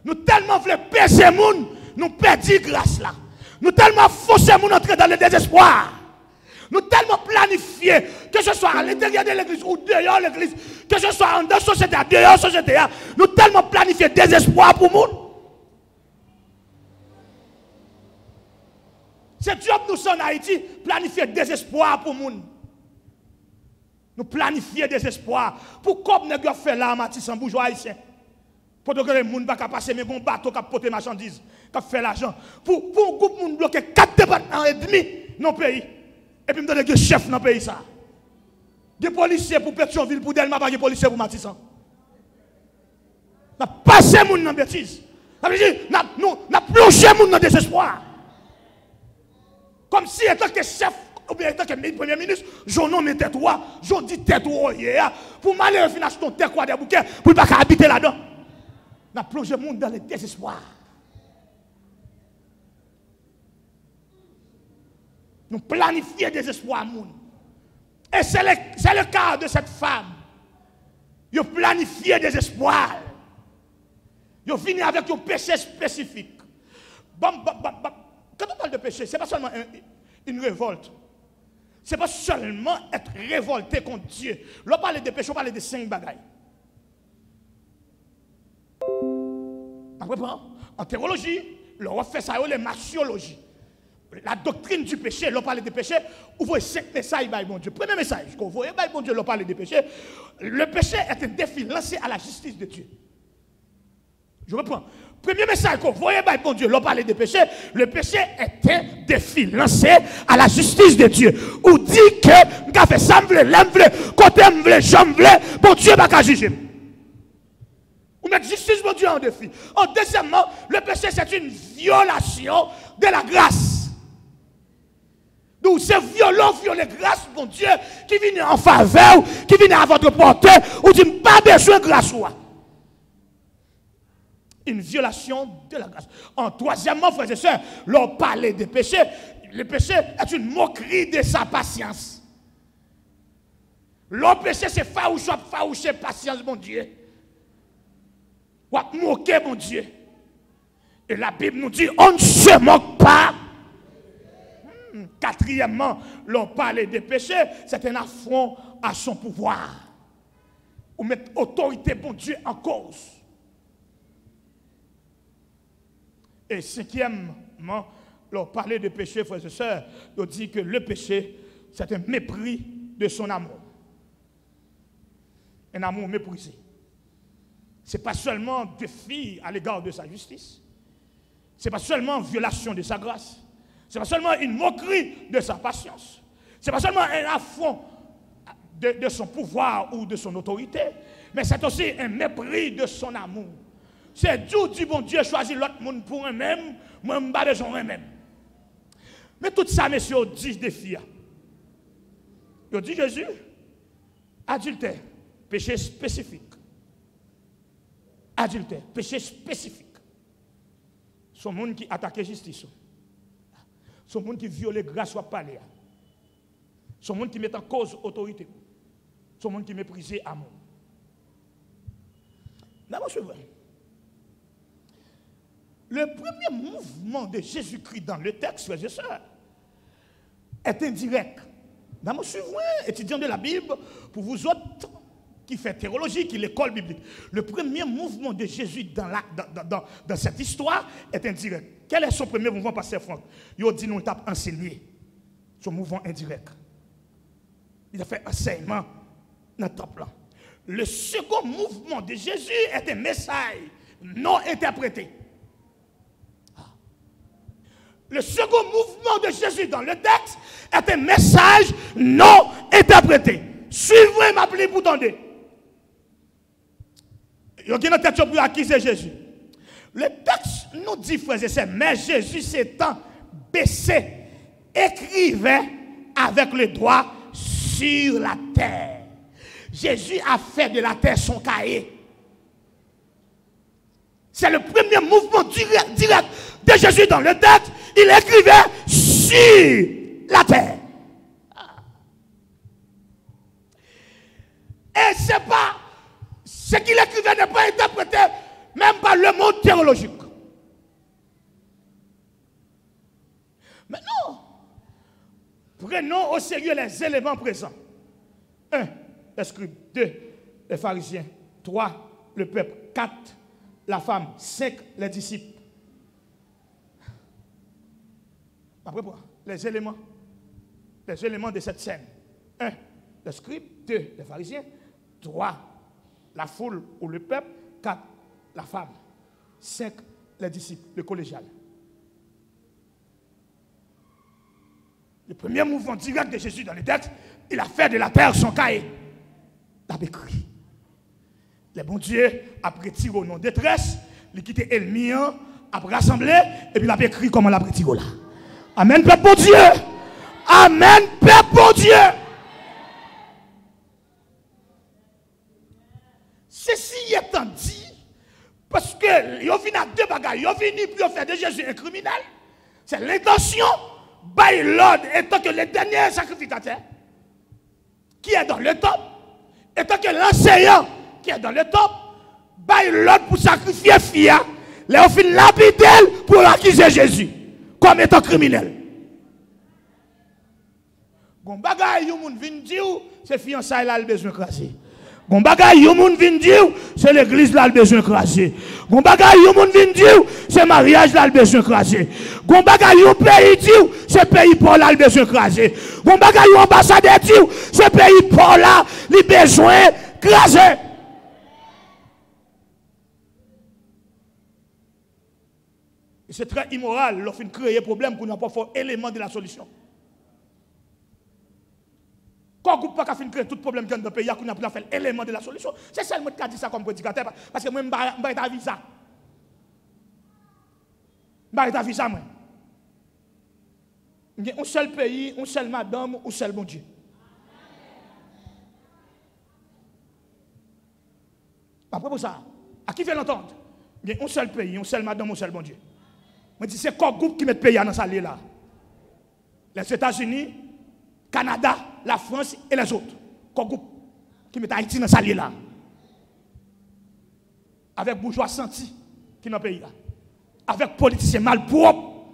Nous tellement voulons pécher les gens, nous perdons grâce là. Nous tellement forcer les gens à entrer dans le désespoir. Nous tellement planifié, que ce soit à l'intérieur de l'église ou dehors de l'église, que ce soit dans la société, dehors de la société, nous tellement planifié désespoir pour le monde. C'est Dieu nous sommes en Haïti, planifier désespoir pour le monde. Nous planifier désespoir. Pourquoi nous avons fait là, Matisse, en bourgeois haïtien? Pour que les gens ne puissent pas passer, mais bon bateau qui porter marchandises, qui fait l'argent. Pour un groupe de monde bloqué 4 départements et demi dans le pays. Et puis, nous avons des chefs dans le pays. Des policiers pour Pétionville, pour Delma, pas des policiers pour Matisse. Nous avons passé les gens dans la bêtise. Nous avons plongé les gens dans le désespoir. Comme si, étant que chef, ou bien étant que premier ministre, j'en nomme tête toi, j'en dis tête toi, pour m'aller financer ton tête quoi des bouquets, pour ne pas habiter là-dedans. Nous avons plongé le monde dans le désespoir. Nous planifions des espoirs à monde. Et c'est le cas de cette femme. Ils planifié des espoirs. Ils fini avec un péché spécifique. Quand on parle de péché, ce n'est pas seulement une révolte. Ce n'est pas seulement être révolté contre Dieu. Là, on parle de péché, on parle de 5 bagailles. En théologie, on fait ça, les martiologies. La doctrine du péché, l'on parle de péché, vous voyez 5 messages, bon Dieu. Premier message, qu'on voit, bon Dieu, l'on parle de péché. Le péché est un défi lancé à la justice de Dieu. Je reprends. Premier message qu'on voyait, bon Dieu, l'on parle de péché. Le péché est un défi lancé à la justice de Dieu. Ou dit que, m'ka fait ça, m'vle, l'emvle, côté m'vle, j'mvle, bon Dieu va juger. Ou mettre justice, bon Dieu, en défi. En deuxièmement, le péché, c'est une violation de la grâce. Donc c'est violent, violer grâce, mon Dieu, qui vient en faveur, qui vient à votre portée, ou dit pas besoin de grâce. Une violation de la grâce. En troisièmement, frères et sœurs, l'on parlait des péchés. Le péché est une moquerie de sa patience. Le péché, c'est faroucher patience, mon Dieu. Ou moquer, mon Dieu. Et la Bible nous dit, on ne se moque pas. Quatrièmement, l'on parle des péchés, c'est un affront à son pouvoir. Ou mettre autorité, bon Dieu, en cause. Et cinquièmement, l'on parle des péchés, frères et sœurs, on dit que le péché, c'est un mépris de son amour. Un amour méprisé. Ce n'est pas seulement défi à l'égard de sa justice. Ce n'est pas seulement violation de sa grâce. Ce n'est pas seulement une moquerie de sa patience. Ce n'est pas seulement un affront de son pouvoir ou de son autorité, mais c'est aussi un mépris de son amour. C'est Dieu dit, bon Dieu, choisit l'autre monde pour eux-mêmes, moi, je ne pas besoin eux-mêmes. Mais tout ça, messieurs, dit des filles. Ils dit Jésus, adultère, péché spécifique. Adultère, péché spécifique. Son monde qui attaque la justice. Son monde qui viole grâce ou palais. Son monde qui met en cause autorité. Son monde qui méprise amour. D'abord, c'est vrai. Le premier mouvement de Jésus-Christ dans le texte, frères et sœurs, est indirect. Nous suivons étudiant de la Bible pour vous autres qui fait théologie, qui l'école biblique. Le premier mouvement de Jésus dans cette histoire est indirect. Quel est son premier mouvement, Pasteur Franck? Il a dit nous avons enseigné. Son mouvement indirect. Il a fait enseignement dans le temple. Le second mouvement de Jésus est un message non interprété. Le second mouvement de Jésus dans le texte est un message non interprété. Suivez ma pluie pour tendre. Il y a une tête pour acquiser Jésus. Le texte nous dit, frères et sœurs, mais Jésus s'étant baissé, écrivait avec le doigt sur la terre. Jésus a fait de la terre son cahier. C'est le premier mouvement direct de Jésus dans le texte. Il écrivait sur la terre. Et c'est pas ce qu'il écrivait n'est pas interprété même par le monde théologique. Mais non. Prenons au sérieux les éléments présents. 1. Les scribes. 2. Les pharisiens. 3. Le peuple. 4. La femme. 5. Les disciples. Après quoi? Les éléments de cette scène. 1. Les scribes. 2. Les pharisiens. 3. La foule ou le peuple. 4. La femme. 5. Les disciples. Le collégial. Le premier mouvement direct de Jésus dans le texte, il a fait de la terre son cahier. Il a écrit. Les bons dieux, après tirer au nom de détresse, il a quitté Elmian, après rassemblé, et puis il a écrit comment il a tiré là. Amen, peuple bon Dieu. Amen, peuple bon Dieu. Ceci étant dit, parce que il vient à deux bagages, il vient pour faire de Jésus un criminel. C'est l'intention. By l'ordre, étant que le dernier sacrificateur qui est dans le temple, étant que l'enseignant qui est dans le temple, by l'ordre pour sacrifier Fia, les ont fait l'habiter pour accuser Jésus comme étant criminel. Bon bagay yon moun vin dire c'est fiançailles là le besoin craser. Bon bagay yon moun vin dire c'est l'église là le besoin craser. Bon bagay yon moun vin dire c'est mariage là le besoin craser. Bon bagay yon pays dire c'est pays pour là le besoin craser. Bon bagay yon ambassadeur dire c'est pays pour là le besoin craser. C'est très immoral l'offre de créer problème pour n'a pas fait élément de la solution. Quand vous ne pouvez pas créer tout problème dans le pays, vous n'avez pas fait l'élément de la solution. C'est seulement qui a dit ça comme prédicateur, parce que moi, je n'ai pas de visa. Je n'ai pas de visa, moi. Il y a un seul pays, un seul madame, un seul bon Dieu. Après pour ça, à qui fait l'entendre? Il y a un seul pays, un seul madame, un seul bon Dieu. Je dis, c'est quoi le groupe qui met le pays dans sa ligne là? Les États-Unis, Canada, la France et les autres. Quoi groupe qui met Haïti dans sa ligne là? Avec bourgeois senti qui est dans le pays là. Avec politiciens malpropres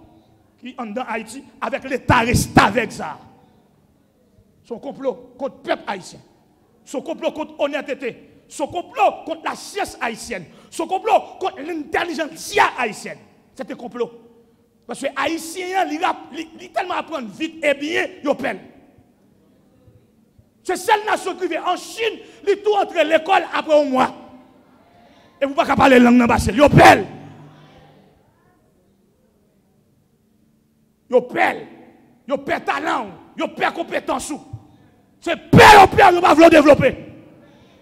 qui sont dans Haïti, avec l'État resté avec ça. Son complot contre le peuple haïtien. Son complot contre l'honnêteté. Son complot contre la science haïtienne. Son complot contre l'intelligentsia haïtienne. C'est un complot. Parce que les Haïtiens, ils tellement apprennent vite et bien, ils pèlent. C'est celle nation qui vit en Chine, ils tout entre l'école après un mois. Et vous ne pouvez pas parler langue dans le ils pèlent. Ils pèlent. Ils pèlent talent. Ils pèlent compétence. C'est père, ils ne pas vouloir développer.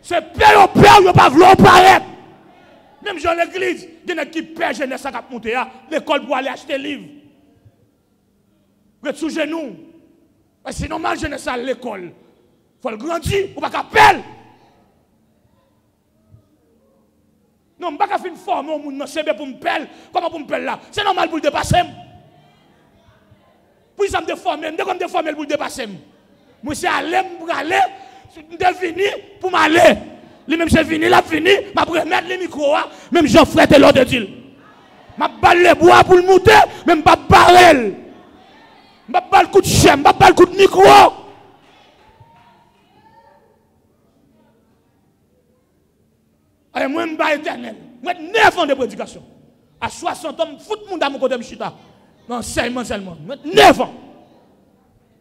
C'est père, ils ne pas vouloir paraître. Même dans l'église, il y a qui perd jeunesse à monter l'école pour aller acheter des livres. Vous êtes sous genoux. C'est normal jeunesse à l'école. Il faut le grandir, ou pas qu'à pelle. Non, je ne peux pas faire une forme au monde CB pour me pelle. Comment pour me pelle là? C'est normal pour le dépasser. Pour ça me déformer, dès que je me déforme pour le dépasser. Moi c'est aller pour aller, je fini pour m'aller. Lui même c'est fini, là fini, m'a remettre le micro, même Jean frère l'autre de dire. M'a balle le bois pour le monter, même pas barrel. M'a pas le coup de chien, m'a pas le coup de micro. Et moi, je suis éternel. Moi, 9 ans de prédication. À 60 ans, je fous le monde à mon côté de chita. Non, seulement. 9 ans.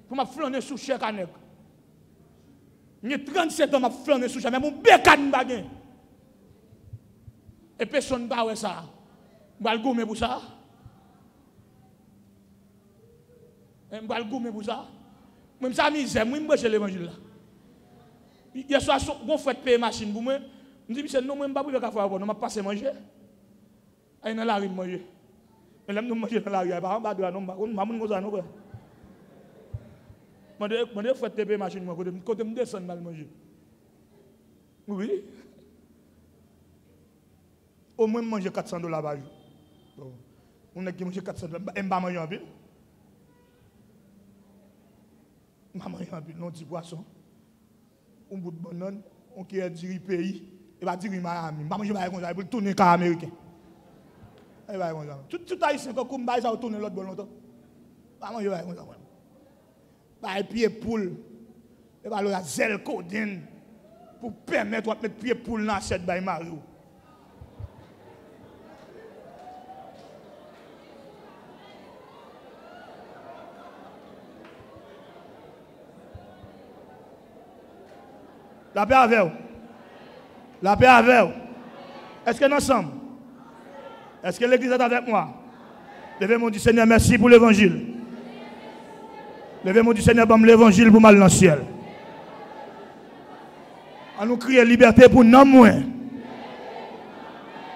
Pour me flâner sous chèque à nèg. J'ai 37 ans, je flâner sous chèque. Mais mon bécan ne pas gagner. Et personne ne va faire ça. Je vais le gommer pour ça. Je vais le gommer pour ça. Même ça, misère, moi, je vais l'évangile là. Hier soir, on fait payer machine pour moi. Je dis, non, je ne vais pas priver qu'à faire, je vais passer manger. Je vais dans la rue manger. Mais là, je manger dans la rue, je ne vais pas de la non, je ne vais pas. Je vais faire payer machine, quand je descends, je vais manger. Oui. Au moins, je mange $400 par jour. On a qui mange $400, je ne vais pas manger en ville. Je ne vais pas manger en ville, non, petit poisson. Un bout de banane, on qui est du pays, et va dire Miami. Je ne vais pas manger comme ça, pour tourner car américain. Tout haïtien, quand on va tourner l'autre bon longtemps. Je ne vais pas manger comme ça. Bah, pied poule, et bah, le zèle codine, pour permettre de mettre pied poule dans cette baille Mario. La paix avec vous. La paix avec vous. Est-ce que nous ensemble? Est-ce que l'église est avec moi? Levez-moi du Seigneur, merci pour l'évangile. Levez-moi du Seigneur, bam l'évangile pour mal dans le ciel. On nous crie liberté pour nous, moi.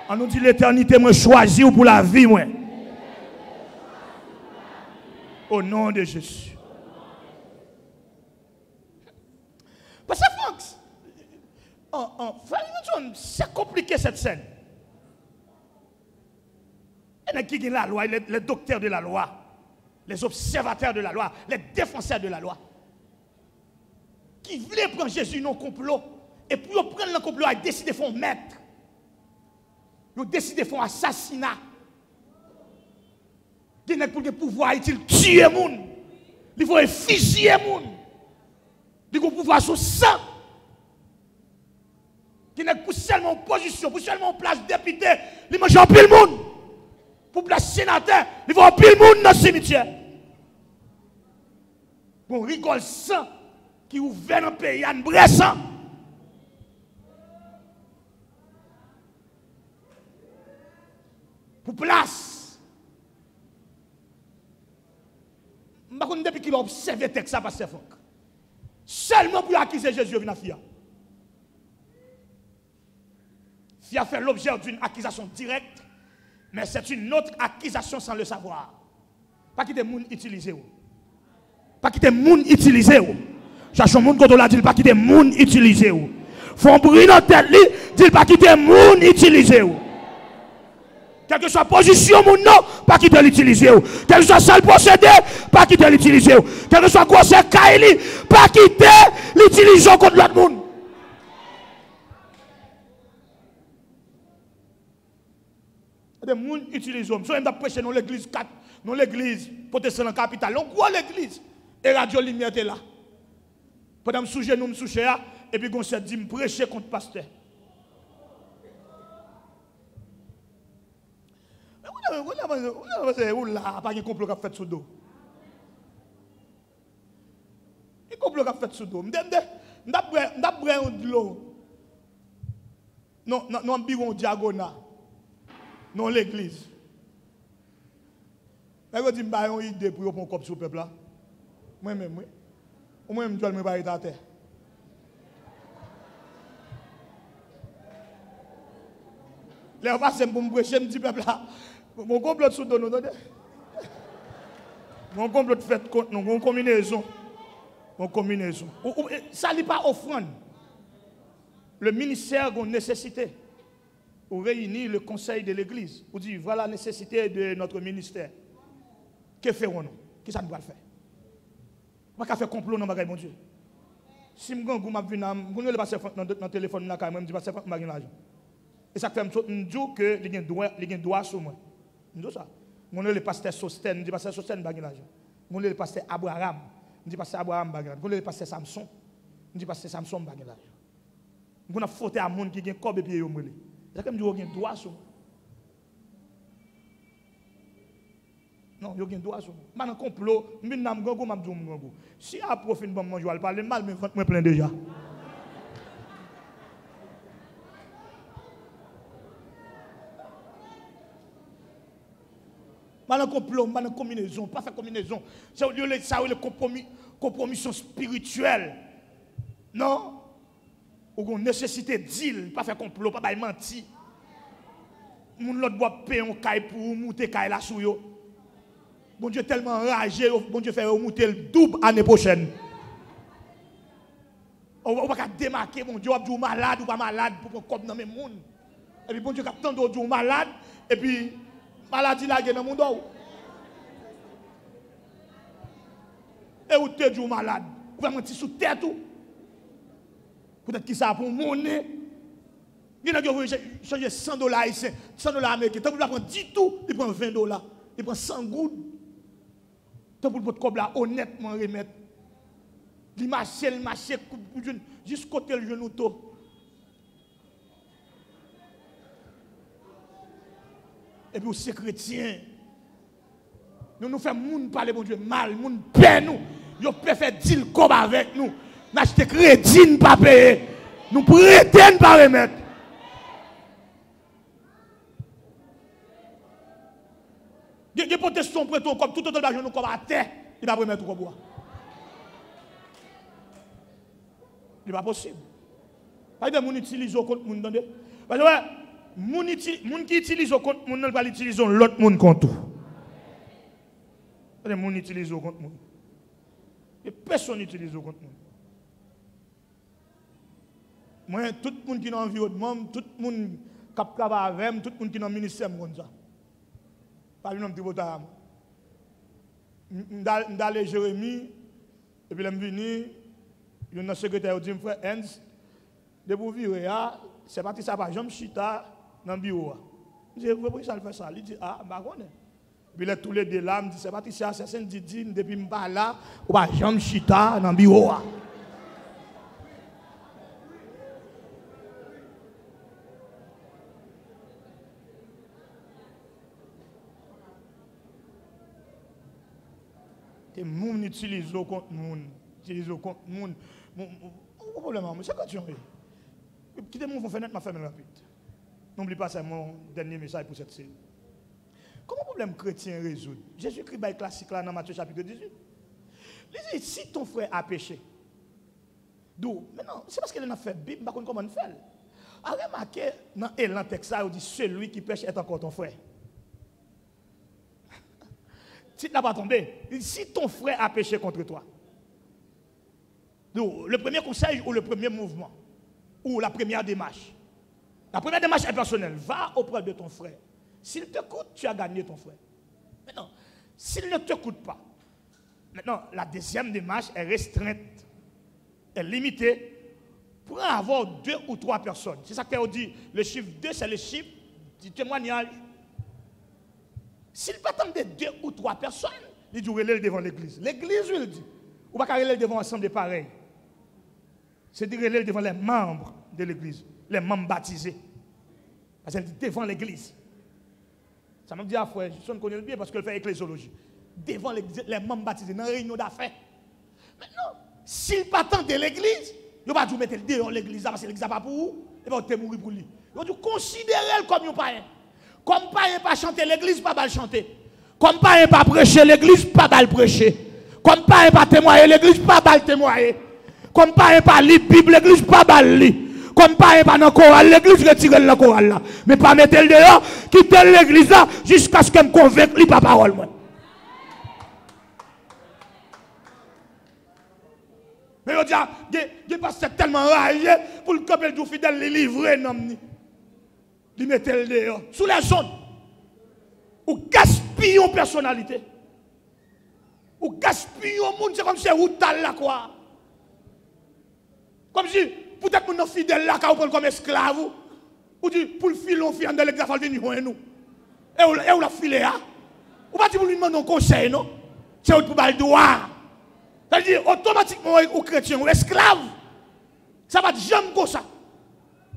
On nous dit l'éternité, moi, choisi pour la vie, moi. Au nom de Jésus. Parce que Fox, c'est compliqué cette scène. Il y a qui ont la loi, les docteurs de la loi, les observateurs de la loi, les défenseurs de la loi, qui voulaient prendre Jésus dans le complot, et puis ils prennent le complot et décident de faire maître. Ils décident de faire assassinat. Ils ont pour le pouvoir, ils tuent les gens. Ils vont fusiller les gens. Ils ont pouvoir sur sang. Ils ont pour seulement en position, pour seulement en place député, ils mangent en pile monde. Pour place sénateur, ils vont en pile monde dans le cimetière. Bon, rigole sang qui ouvert dans le pays, en bressant. Pour place. Je ne sais pas depuis qu'il a observé le texte, Pasteur Franck. Seulement pour accuser Jésus, il a fait. Il a fait l'objet d'une accusation directe, mais c'est une autre accusation sans le savoir. Pas qu'il y ait des gens utilisés. Pas qu'il y ait des gens utilisés. Cherchons des gens quand on l'a dit, pas qu'il y ait des gens utilisés. Faut brûler dans tête, dit pas qu'il y ait des gens utilisés. Quelle que soit la position, mon nom, pas qu'il te l'utilise. Quel que soit seul procédé, pas qu'il te l'utilise. Quel que soit grosse Kaili, pas qu'il te l'utilise contre l'autre monde. Des gens utilisent. Si on a prêché dans l'église 4, dans l'église protestante en capitale, on croit l'église. Et Radio Lumière est là. Pendant que je suis nous, et puis on s'est dit, me prêcher contre le pasteur. Vous là, pas de complot qui a fait sous dos. Il complot qui a fait sous dos. M'd'après de l'eau. Non, biron diagonal. Non, l'église. Je dis, je une idée pour prendre un cop sur le peuple là. Moi-même, oui. Moi-même, je ne vais pas être à terre. Les gens pour me prêcher, je dis, peuple là. Mon complot sous nous, mon complot fait contre nous, mon combinaison. Mon combinaison. Ça n'est pas offrande. Le ministère a une nécessité. Pour réunir le conseil de l'église. Pour dire, voilà la nécessité de notre ministère. Que ferons-nous? Qui ça nous va faire? Je ne vais pas faire complot dans le mon Dieu. Si je vais passer dans le téléphone, je vais passer dans l'argent. Et ça fait me dire que il y a un droit sur moi. Je dis ça. Je dis le pasteur Sosten, je dis pasteur Sosten bagay l'argent. Je dis le pasteur Abraham, je dis pasteur Abraham bagay l'argent. Je dis le pasteur Samson, je dis pasteur Samson bagay l'argent. On a fauté à monde qui a un corps et pied au monde. C'est comme dire qu'il y a un droit sur moi. Non, il y a un droit sur moi. Maintenant complot, je suis un grand m'a dit si à profit bon moi je vais parler mal mais ventre moi plein déjà. Maintenant complot, maintenant combinaison, pas faire combinaison. Ça le compromission spirituelle. Non? Ou une nécessité d'île, pas faire complot, pas mentir. Moun l'autre boit payer un caille pour monter caille là sous yo. Bon Dieu tellement enragé, bon Dieu fait monter le double l'année prochaine. On va pas démarquer bon Dieu ou malade ou pas malade pour prendre comme dans mes moun. Et puis bon Dieu cap tant d'autres malade et puis maladie là dans mon dos. Et ou te dit malade, ou va mentir sous tête ou. Peut-être qu'il ça pour monnaie. Il y a qui veut changer $100 ici, $100 américains. Tant pour prendre 10 tout, il prend $20. Il prend 100 gouttes. Tant pour votre cob là honnêtement remettre. Il marche jusqu'à côté le genou tout. Et puis c'est chrétien. Nous faisons moun parler bon Dieu mal, moun paie nous. Yo peut faire deal comme avec nous. N'acheter crédit ne pas payer. Nous prétendons pas remettre. Il y a protestation prêtons comme tout autre d'argent nous comme à terre, il va remettre comme bois. Il n'est pas possible. Pas de moun utilise contre moun entendez? Parce que moun qui utilise contre moun ne va l'utiliser l'autre moun contre tout. Les moun utilise contre moun. Et personne n'utilise contre moun. Moi, tout le monde qui est dans l'environnement, tout le monde qui travaille avec moi, tout le monde qui est dans le ministère, comme ça. Par exemple, je suis allé Jérémie, et puis je suis venu, il y a un secrétaire qui dit, frère Hans, de vous virer, c'est parti ça par Jean Chita dans le bureau. Je dis, pourquoi ça fait ça? Il dit, ah, je ne sais pas. Puis là, tous les deux là, je dis, c'est parti ça, c'est Saint-Didi, depuis que je suis là, ou pas Jean Chita dans le bureau. Et moun utilise contre moun, utilise contre moun. Mon problème, c'est quand tu en es. Quittez mon fenêtre, ma famille rapide. N'oublie pas, c'est mon dernier message pour cette série. Comment le problème chrétien résout? Jésus-Christ est classique là dans Matthieu chapitre 18. Il dit, si ton frère a péché, d'où? Mais non, c'est parce qu'il a fait Bible, je ne sais pas comment on fait. Alors remarquez, dans l'élan texte, il dit, celui qui pêche est encore ton frère. Si tu n'as pas tombé, si ton frère a péché contre toi, donc, le premier conseil ou le premier mouvement, ou la première démarche est personnelle. Va auprès de ton frère. S'il t'écoute, tu as gagné ton frère. Maintenant, s'il ne t'écoute pas, maintenant, la deuxième démarche est restreinte, est limitée pour avoir 2 ou 3 personnes. C'est ça qu'on dit, le chiffre 2, c'est le chiffre du témoignage. S'il peut attendre 2 ou 3 personnes, il dit relève devant l'église. L'église, il dit, ou pas relève devant ensemble de pareils. C'est dire relève devant les membres de l'église, les membres baptisés. Parce qu'elle dit devant l'église. Ça me dit à frère, je connais bien parce qu'elle fait ecclésiologie. Devant les membres baptisés, dans une réunion d'affaires. Maintenant, s'il pas attendre de l'église, il ne va pas mettre dehors l'église parce que l'église n'est pas pour vous, et va te mourir pour lui. Il va considérer comme un païen. Comme païen pas chanter l'église, pas mal chanter. Comme païen pas prêcher l'église, pas mal prêcher. Comme païen pas témoigner l'église, pas mal témoigner. Comme païen pas lire Bible l'église, pas mal lire. Comme païen pas dans le choral l'église, retire le choral là. Mais pas mettre le dehors, quitter l'église là, jusqu'à ce qu'elle me convainque, lui pas parole moi. Mais on dit, il passe tellement ragé pour le couple du fidèle, les livrer, non. Il met le dehors. Sous la zone. Ou gaspille en personnalité. Ou gaspille au monde, c'est comme si vous tal là quoi. Comme si, peut-être que nous fidèles là, qu'on prend comme esclave. Ou dit, pour le filer, on fait dans l'église, il faut venir voir nous. Et où la filer là? Ou pas dire pour lui demander un conseil, non? C'est pour le droit. C'est-à-dire, automatiquement, aux chrétiens, aux esclaves, ça va jamais comme ça.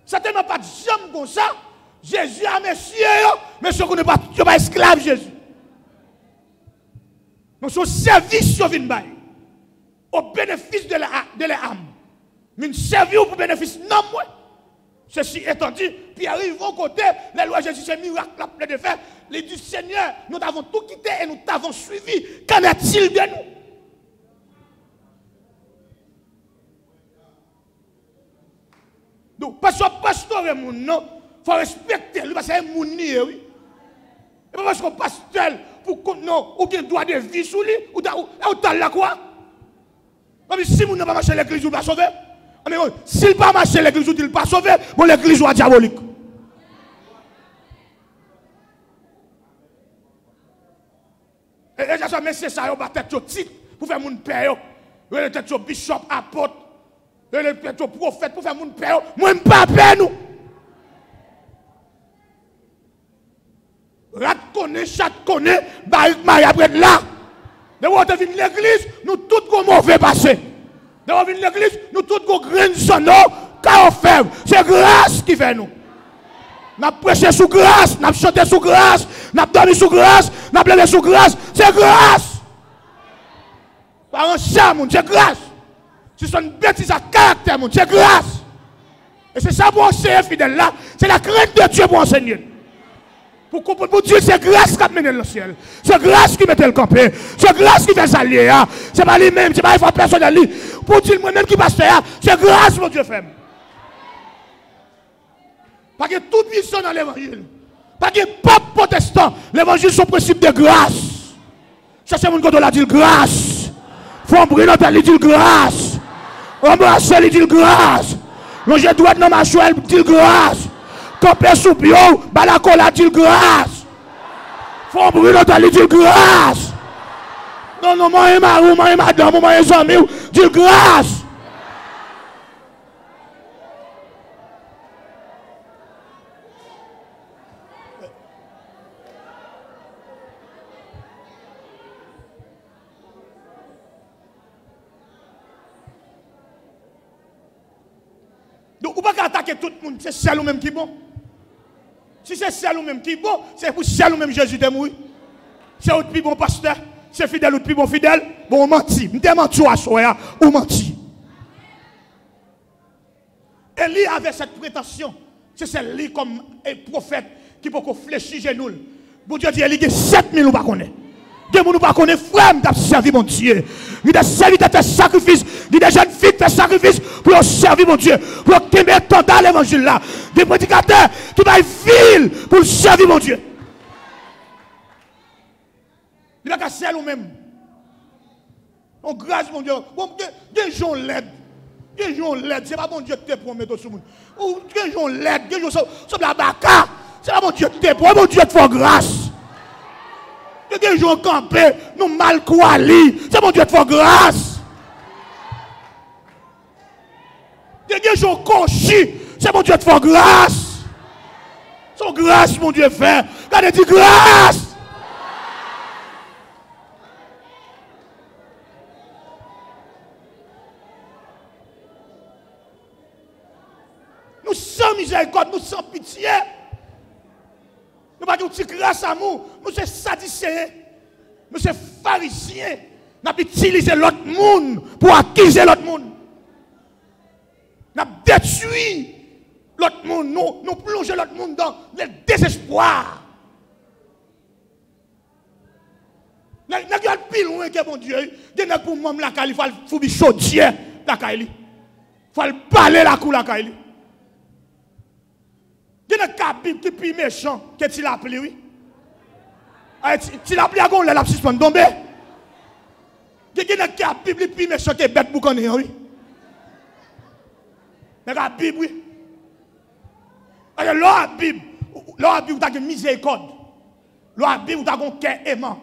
Certainement pas de jambe comme ça. Jésus a messieurs, mais ce qu'on n'est pas esclave Jésus. Donc son service sur une baille au bénéfice de l'âme. Mais servir pour bénéfice non moi. Ceci étant dit, puis arrive au côté, les lois Jésus c'est miracle plein de faire. Les du Seigneur, nous avons tout quitté et nous t'avons suivi. Qu'en est-il de nous? Donc, parce que pasteur est mon nom, il faut respecter lui, parce que c'est mon oui. Et pas parce que pasteur, pour qu'on non, ou qu'il doit de vie sur lui, ou t'as là quoi? Si vous n'avez pas marché l'église, vous ne pas sauver. Mais s'il pas marché l'église, vous ne pas sauver, bon l'église est diabolique. Et ça, mais c'est ça, on va tête au titre pour faire mon père. On va tête au bishop, apôtre. On va tête au prophète pour faire mon père. Moi, je ne pas peur, nous. Rat connaît, chat connaît, Marie après là. De vous venir l'église, nous tous comme mauvais passé. De vous venir l'église, nous tous comme grain sonore, car on fait. C'est grâce qui fait nous. Nous prêché sous grâce, nous chanté sous grâce, nous dormi sous grâce, nous pleuré sous grâce. C'est grâce. Par un charme, c'est grâce. Si c'est une bêtise à caractère, c'est grâce. Et c'est ça pour enseigner fidèle là. C'est la crainte de Dieu pour enseigner. Pour Dieu, c'est grâce qui a mené le ciel. C'est grâce qui met le campé. C'est grâce qui fait s'allier. C'est pas lui-même, c'est pas il faut personne à lui. Pour dire moi-même qui passe faire, c'est grâce mon Dieu fait. Parce que tout puissant dans l'évangile. Parce que pape protestant, l'évangile son principe de grâce. Ça c'est mon côté là dit grâce. Fombrino il dit grâce. Embrasser il dit grâce. Manger droit dans ma chouelle dit grâce. Camper sous bio, balacola dit grâce. Fombrino il dit grâce. Non non moi marou, moi madame, moi ami dit grâce. Donc, on ne peut pas attaquer tout le monde, c'est celle ou même qui est bon. Si c'est celle ou même qui est bon, c'est pour celle ou même Jésus de mourir. C'est autre plus bon pasteur, c'est fidèle ou plus bon fidèle. Bon, on mentit. On menti à soi, on mentit. Élie avait cette prétention. C'est celle-là comme prophète qui peut fléchir genoux. Bon Dieu dit, Élie, il y a 7000 ou pas connaît. Des gens ne pas connaissent frère, m'ont servi mon Dieu. Il a servi de tes sacrifices, il a des jeunes filles de sacrifices pour servir mon Dieu, pour qu'ils mettent dans l'évangile là. Des prédicateurs qui vont ville pour servir mon Dieu. Il a qu'à servir nous-mêmes. On grâce mon Dieu. Des gens l'aident. Des gens l'aident. C'est pas mon Dieu qui te promet tout le monde. Des gens l'aident. Des gens sont la baka. C'est pas mon Dieu qui te promet. Mon Dieu te fait grâce. Il y a des gens campés, nous mal croyés. C'est mon Dieu de faire grâce. Il y a des gens conchis. C'est mon Dieu de faire grâce. Son grâce, mon Dieu fait. Regardez, dit grâce. Nous sommes miséricorde, nous sommes pitié. Nous ne sommes pas grâce à nous. Nous sommes sadicéens. Nous sommes pharisiens. Nous avons utilisé l'autre monde pour accuser l'autre monde. Nous avons détruit l'autre monde. Nous plongé l'autre monde dans le désespoir. Nous avons plus loin que mon Dieu. Dès que pour moi, il faut le chaudier la Kaili. Il faut le balai la cour la Kaili. Il y a un Bible qui est plus méchant que tu l'as appelé, oui. Tu l'as appelé à gon, la suspend tombé. Il y a un Bible qui est plus méchant que bête boucané, oui. Mais la Bible, oui. La Bible, tu as une miséricorde. La Bible, tu as un cœur aimant.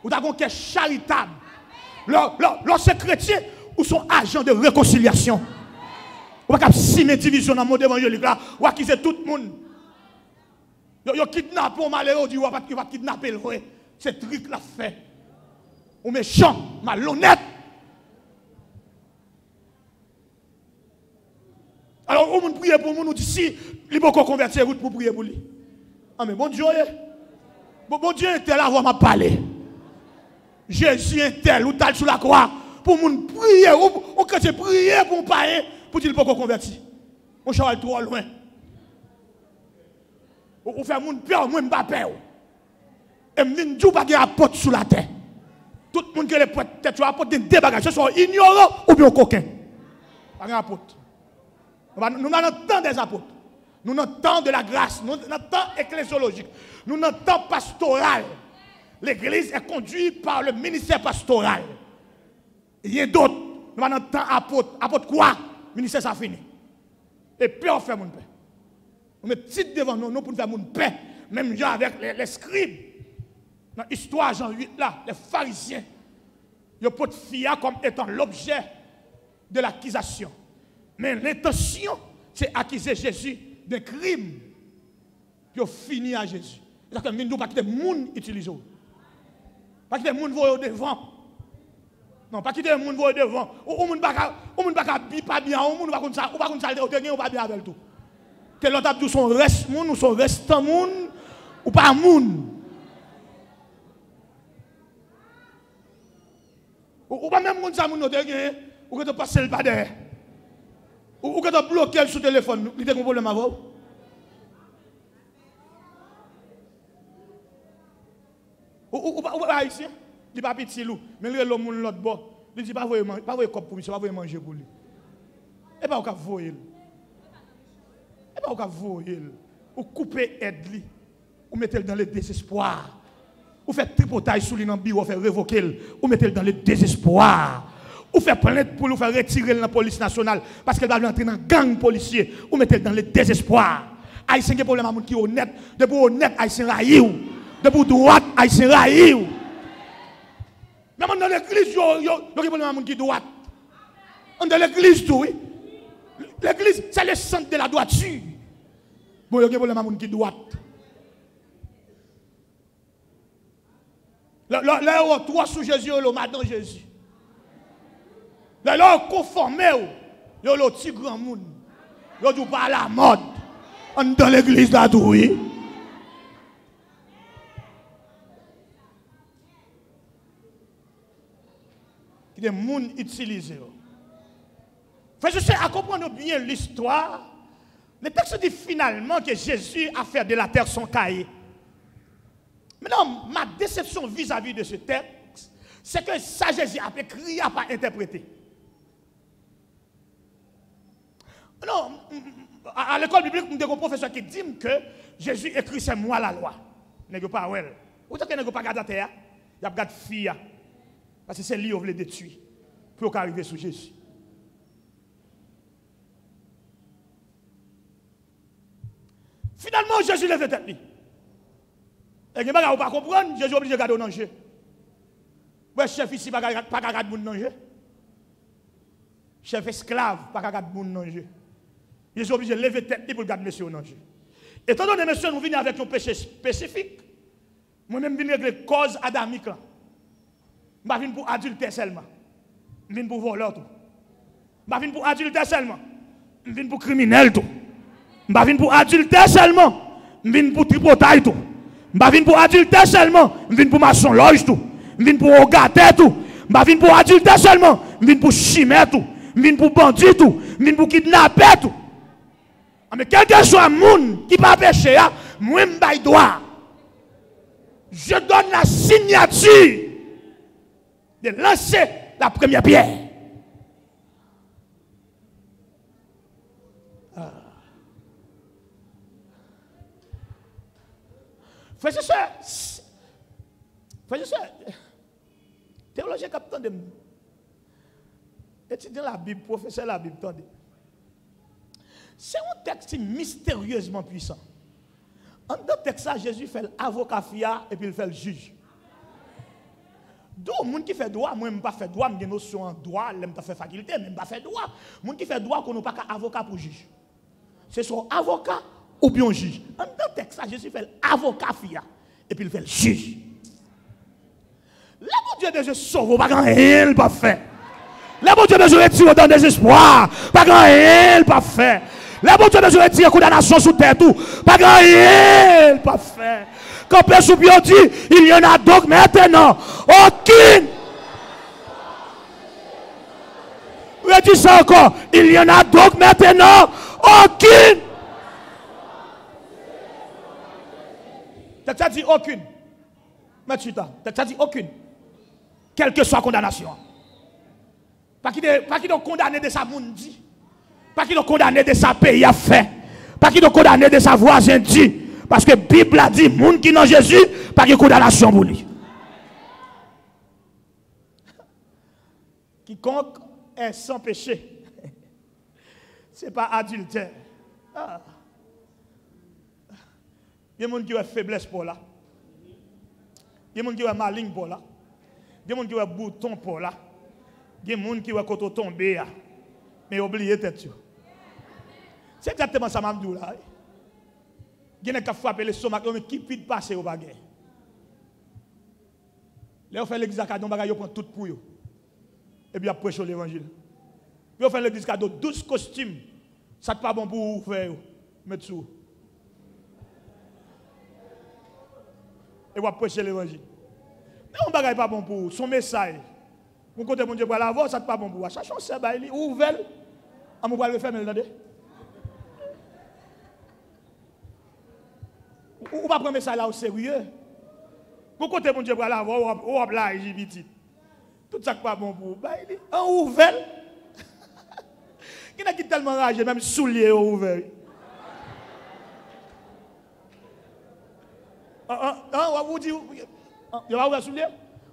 Tu as un cœur charitable. Lorsque chrétien, ou sont agents de réconciliation. Ou pas si mes divisions dans le monde évangélique là, ou accuser tout le monde. Yo kidnappé au malheureux, dit ou pas kidnapper le vrai. C'est truc là fait. Ou méchant, malhonnête. Alors, on prie pour nous, nous dit si il peut convertir route pour prier pour lui. Ah, mais bon Dieu, bon Dieu est tel avant m'a parlé. Jésus est tel, ou tel sur la croix, pour nous prier, ou quand tu prier pour un païen, pour dire qu'il peut convertir. On chante trop loin. Ou fait mon peur, moi, je ne pas peur. Et je ne dis pas qu'il y a un apôtre sur la terre. Tout le monde qui est peut-être apôtre de deux bagages, ce sont ignorants ou bien coquins. Pas un apôtre. Nous avons le temps des apôtres. Nous avons le temps de la grâce. Nous avons le temps ecclésiologique. Nous avons le temps pastoral. L'église est conduite par le ministère pastoral. Il y a d'autres. Nous avons le temps apôtre. Apôtre quoi? Le ministère, ça finit. Et puis on fait mon paix. On met titre devant nous pour faire mon paix. Même genre avec les scribes. Dans l'histoire Jean 8 là, les pharisiens. Ils peuvent fier comme étant l'objet de l'accusation. Mais l'intention, c'est accuser Jésus d'un crime. Puis finir à Jésus. C'est-à-dire que nous ne pouvons pas quitter le monde utilisé. Pas quitter le monde voyer devant. Non, pas quitter le monde voyer devant. Ou ne pas bien, ou ne pas comme ça, ou pas comme ça, ou pas bien avec tout. Que l'autre a dit son reste monde, ou son restant monde, ou pas monde. Ou pas même monde ça, monde ou que tu passes le pas derrière. Ou que tu bloqué sur le téléphone, il y a un problème avec vous. Ou haïtien, il pas petit loup, mais il y a l'autre bord. Il dit pas voyer cop pour lui, pas voyer manger pour lui. Et pas au cas voyer. Et pas au cas voyer. Ou couper aide lui, ou mettre dans le désespoir. Ou faire tripotage sous lui dans le bureau, faire révoquer, ou mettre dans le désespoir. Ou faire plainte pour lui faire retirer dans la police nationale parce qu'elle va entrer dans un gang policier, ou mettre dans le désespoir. Haïtien qui a problème à qui est honnête, de pour honnête, Haïtien raillou. De pour droite, Haïtien raillou. Mais dans l'église, il y a un problème à qui est droite. Dans l'église, tout, oui. L'église, c'est le centre de la droiture. Bon, il y a un problème à qui est droite. Là, on trois sous Jésus, on madame Jésus. Là, on conformé, on a le petit grand monde. On ne pas à la mode. On dans l'église là, tout, oui. Qui est des gens utilisés. Je sais à comprendre bien l'histoire. Le texte dit finalement que Jésus a fait de la terre son cahier. Maintenant, ma déception vis-à-vis de ce texte, c'est que ça Jésus a écrit, n'a pas interprété. Non, à l'école biblique, nous avons un professeur qui dit que Jésus écrit c'est moi la loi. N'est pas ouais. Ou est-ce que n'est pas garder la terre? Il y a garder fille. Parce que c'est lui qui veut détruire pour arriver sur Jésus. Finalement, Jésus lève tête. Et vous ne pouvez pas comprendre, Jésus est obligé de garder un danger. Le chef ici, pas garder mon danger. Chef esclave, pas garder mon danger. Jésus est obligé de lever tête pour garder monsieur au danger. Étant donné, monsieur, nous venons avec un péché spécifique. Moi-même, je viens avec les causes adamiques. Je ne viens pour adultère seulement. Je viens pour voleur tout. Je viens pour adultère seulement. Je viens pour criminel tout. Je viens pour adultère seulement. Je viens pour tripotaille tout. Je viens pour adultère seulement. Je viens pour maçon loge tout. Je viens pour regater tout. Je viens pour adultère seulement. Je viens pour chimère tout. Je viens pour bandit tout. Je viens pour kidnapper tout. Mais quel que soit le monde qui n'a pas péché, moi je dois. Je donne la signature de lancer la première pierre. Frère et sœurs, théologien capitaine de étudiant la Bible, professeur de la Bible, attendez. C'est un texte mystérieusement puissant. En dans le texte, Jésus fait l'avocat fia et puis il fait le juge. Donc, les gens qui fait droit, moi, je ne pas fait droit, je notion en droit, je ne fait faculté, je ne pas fait droit. Les gens qui fait droit, qu'on n'a pas avocat pour juge. C'est son avocat ou bien juge. En dans le texte, Jésus fait l'avocat fia et puis il fait le juge. Le bon Dieu de Dieu sauve, pas grand rien, pas fait. Le bon Dieu de Dieu retire dans le désespoir, pas grand rien, pas fait. Les bon Dieu besoin de retirer condamnation sous terre tout. Pas rien, pas fait. Quand Père Soubio dit, il y en a donc maintenant aucune. Je dis ça encore. Il y en a donc maintenant aucune. Tu as dit aucune. Mais tu as dit aucune. Quelle que soit la condamnation. Pas qui sont condamné de sa monde dit. Pas qui sont condamné de sa pays a fait. Pas qui sont condamné de sa voisin dit. Parce que la Bible a dit, monde qui dans Jésus, pas de condamnation pour lui. Quiconque est sans péché, ce n'est pas adultère. Ah. Il y a des gens qui ont faiblesse pour là. Il y a des gens qui ont maligne pour là. Il y a des gens qui ont bouton pour là. Il y a des gens qui ont côté tombé. Mais oubliez tête. C'est exactement ça, Mamdou là. Il y a des gens qui frappent le stomac, mais qui peut passer au bagage. Là, on fait l'église à cadeau, on prend tout pour eux. Et puis, on prêche l'évangile. Puis, on fait l'église à cadeau, 12 costumes. Ça n'est pas bon pour vous faire. Mettre sous. Et on prêcher l'évangile. Mais on ne pas bon pour vous. Son message. Mon côté, mon Dieu, pour l'avoir, ça n'est pas bon pour vous. Chacun sait, il est ouvert. On va le faire, mais le ou pas prendre ça là au sérieux. Pour côté mon Dieu pour la voir ou là petit. Tout ça pas bon pour bah il est en ouvert. Qui n'a qui tellement ragé même soulier ouvert. On vous dit il va ouvert soulier.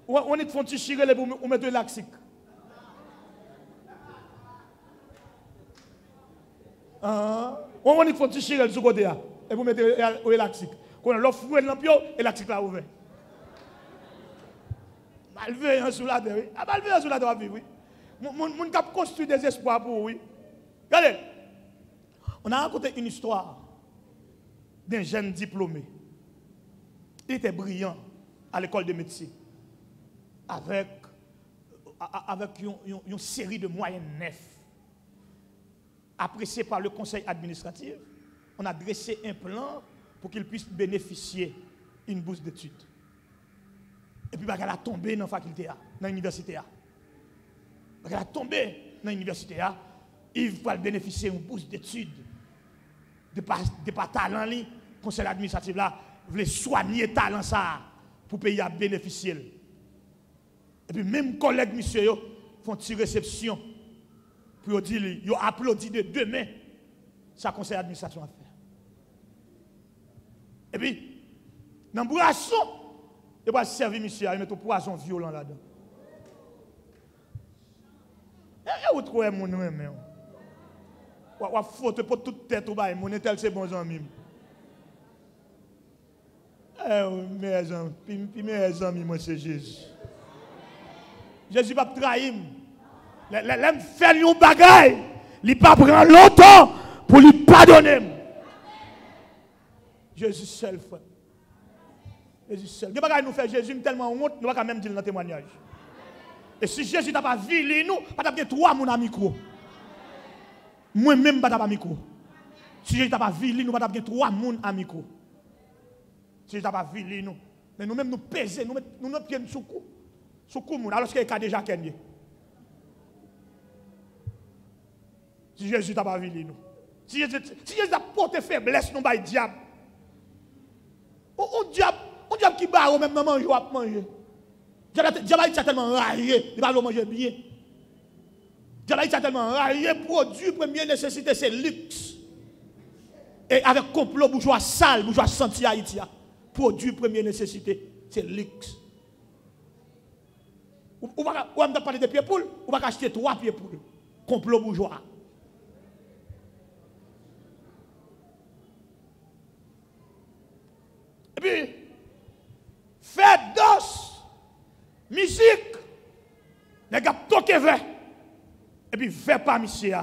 On est font tirer pour mettre de laxique. On est font tirer sur côté là et vous mettez au laxique. Quand l'offre fouet l'ampio et la tique là ouvert. Malveillant sous la terre, oui. Ah, malveillant sous la terre, oui. Mon cap construit des espoirs pour oui. Regardez, on a raconté une histoire d'un jeune diplômé. Il était brillant à l'école de médecine. Avec une série de moyens neufs. Apprécié par le conseil administratif, on a dressé un plan pour qu'il puisse bénéficier d'une bourse d'études. Et puis, elle a tombé dans la faculté, dans l'université. Elle a tombé dans l'université. Il va bénéficier d'une bourse d'études. De par talent, le conseil administratif là, voulait soigner le talent ça pour payer à bénéficier. Et puis, même collègues, monsieur, font une réception pour dire, ils applaudissent de demain. Ça, conseil d'administration a fait. Et puis, dans le boisson, il va servir monsieur, il met un poison violent là-dedans. Et vous trouvez mon nom, mais vous faute pour toute tête, mon tel c'est bon ami. Mes amis, moi c'est Jésus. Jésus va trahir. L'aime faire un bagaille, il ne va pas prendre longtemps pour lui pardonner. Jésus seul, frère. Jésus seul. Il ne nous faire Jésus tellement honte, nous ne pouvons même dire dans le témoignage. Et si Jésus n'a pas vu, nous, pas d'avoir 3 mon ami micro. Moi-même, pas d'avoir micro. Si Jésus n'a pas vu, nous, pas d'avoir 3 mon ami micro. Si Jésus n'a pas vu, nous. Mais nous-mêmes, nous pesons, nous nous pieds sous coup. Sous coup, alors qu'il y a déjà gagné. Si Jésus n'a pas vu, nous. Si Jésus a porté faiblesse, nous, le diable. On diable qui bat, même dans manger, on manger. Diable est tellement raillé, il va le manger bien. Diable est tellement raillé, produit première nécessité, c'est luxe. Et avec complot bourgeois sale, bourgeois senti Haïti, produit première nécessité, c'est luxe. Ou va parler de pieds poules, ou va acheter 3 pieds poules. Complot bourgeois. Et puis, fête, danse, musique, les gars toquent verre. Et puis, verre par monsieur,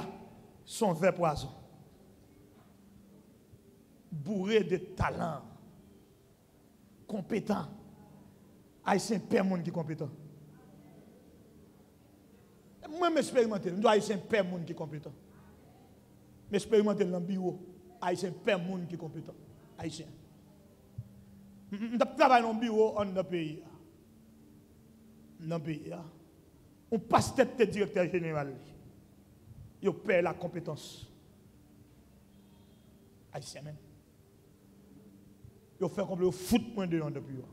son verre poison. Bourré de talent, compétent. Haïtien, père monde qui est compétent. Moi, je m'expérimente, je dois haïtien, père monde qui est compétent. Mais expérimenter dans le bureau, haïtien, père monde qui est compétent. Haïtien. Je travaille dans le bureau dans le pays. Dans le pays. On passe tête de directeur général. Il perd la compétence. Haïtien même. Il fait comme le foot moins de dans le bureau.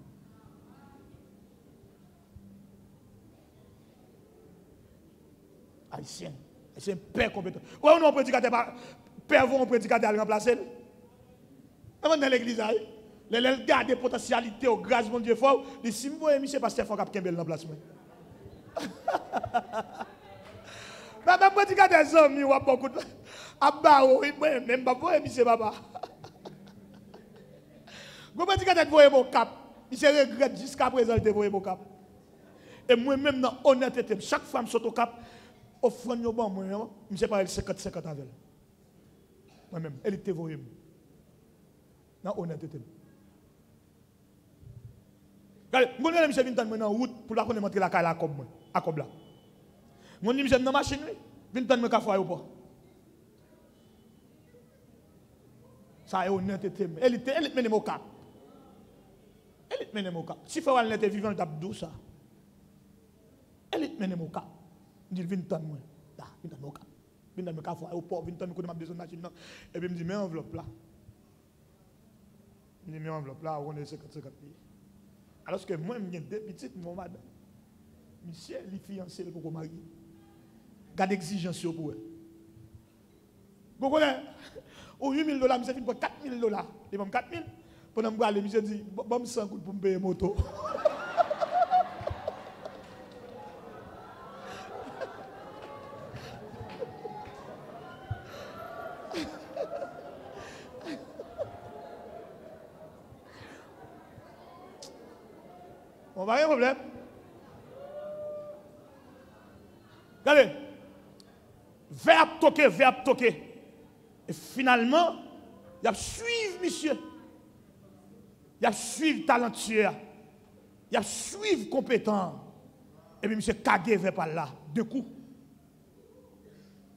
Haïtien. C'est un père compétent. Ou on a un prédicateur, père vont un prédicateur à le remplacer. Avant dans l'église, les garde des potentialités au grâce mon Dieu fort, les si vous voyez monsieur pasteur faut qu'il y ait un remplacement. Mais même prédicateur des amis ou beaucoup de abao, même pas voyez monsieur papa. Vous prédicateur voyez mon cap, il regrette jusqu'à présent de voyez mon cap. Et moi-même dans honnêteté, chaque femme saute au cap. Offrande yo bon moi, je sais pas 50-50 avec elle. Moi-même, elle était voyée. Non, honnêteté. Regardez, moi je suis venu dans route pour la connaître monter la caille à comme moi, à comme là. Moi je suis dans machine, vinn dans me ka foyer ou pas. Ça est honnêteté. Elle mène mon cap. Elle mène mon cap. Si faut elle était vivant d'abdou ça. Elle mène mon cap. Je dis, viens dans moi. Là, viens dans mon cas. Viens dans mon cas, au port, viens dans mon cas, besoin de machine. Et puis, il me dit, mets enveloppe là. Il me dit, mets enveloppe là, on est 50-50 pays. Alors que moi, je suis deux petites, mon madame. Monsieur, il est fiancé pour qu'on marie. Garde exigence pour eux. Vous connaissez? Au $8 000, monsieur, il me $4 000. Il me 4 000. Pendant que je aller, monsieur dit, bon, 100 pour me payer moto. On va rien problème. Regardez. Verbe toquer. Et finalement, il a suivi monsieur. Il a suivi talentueux. Il a suivi compétent. Et puis monsieur cagué vers par là. Deux coups.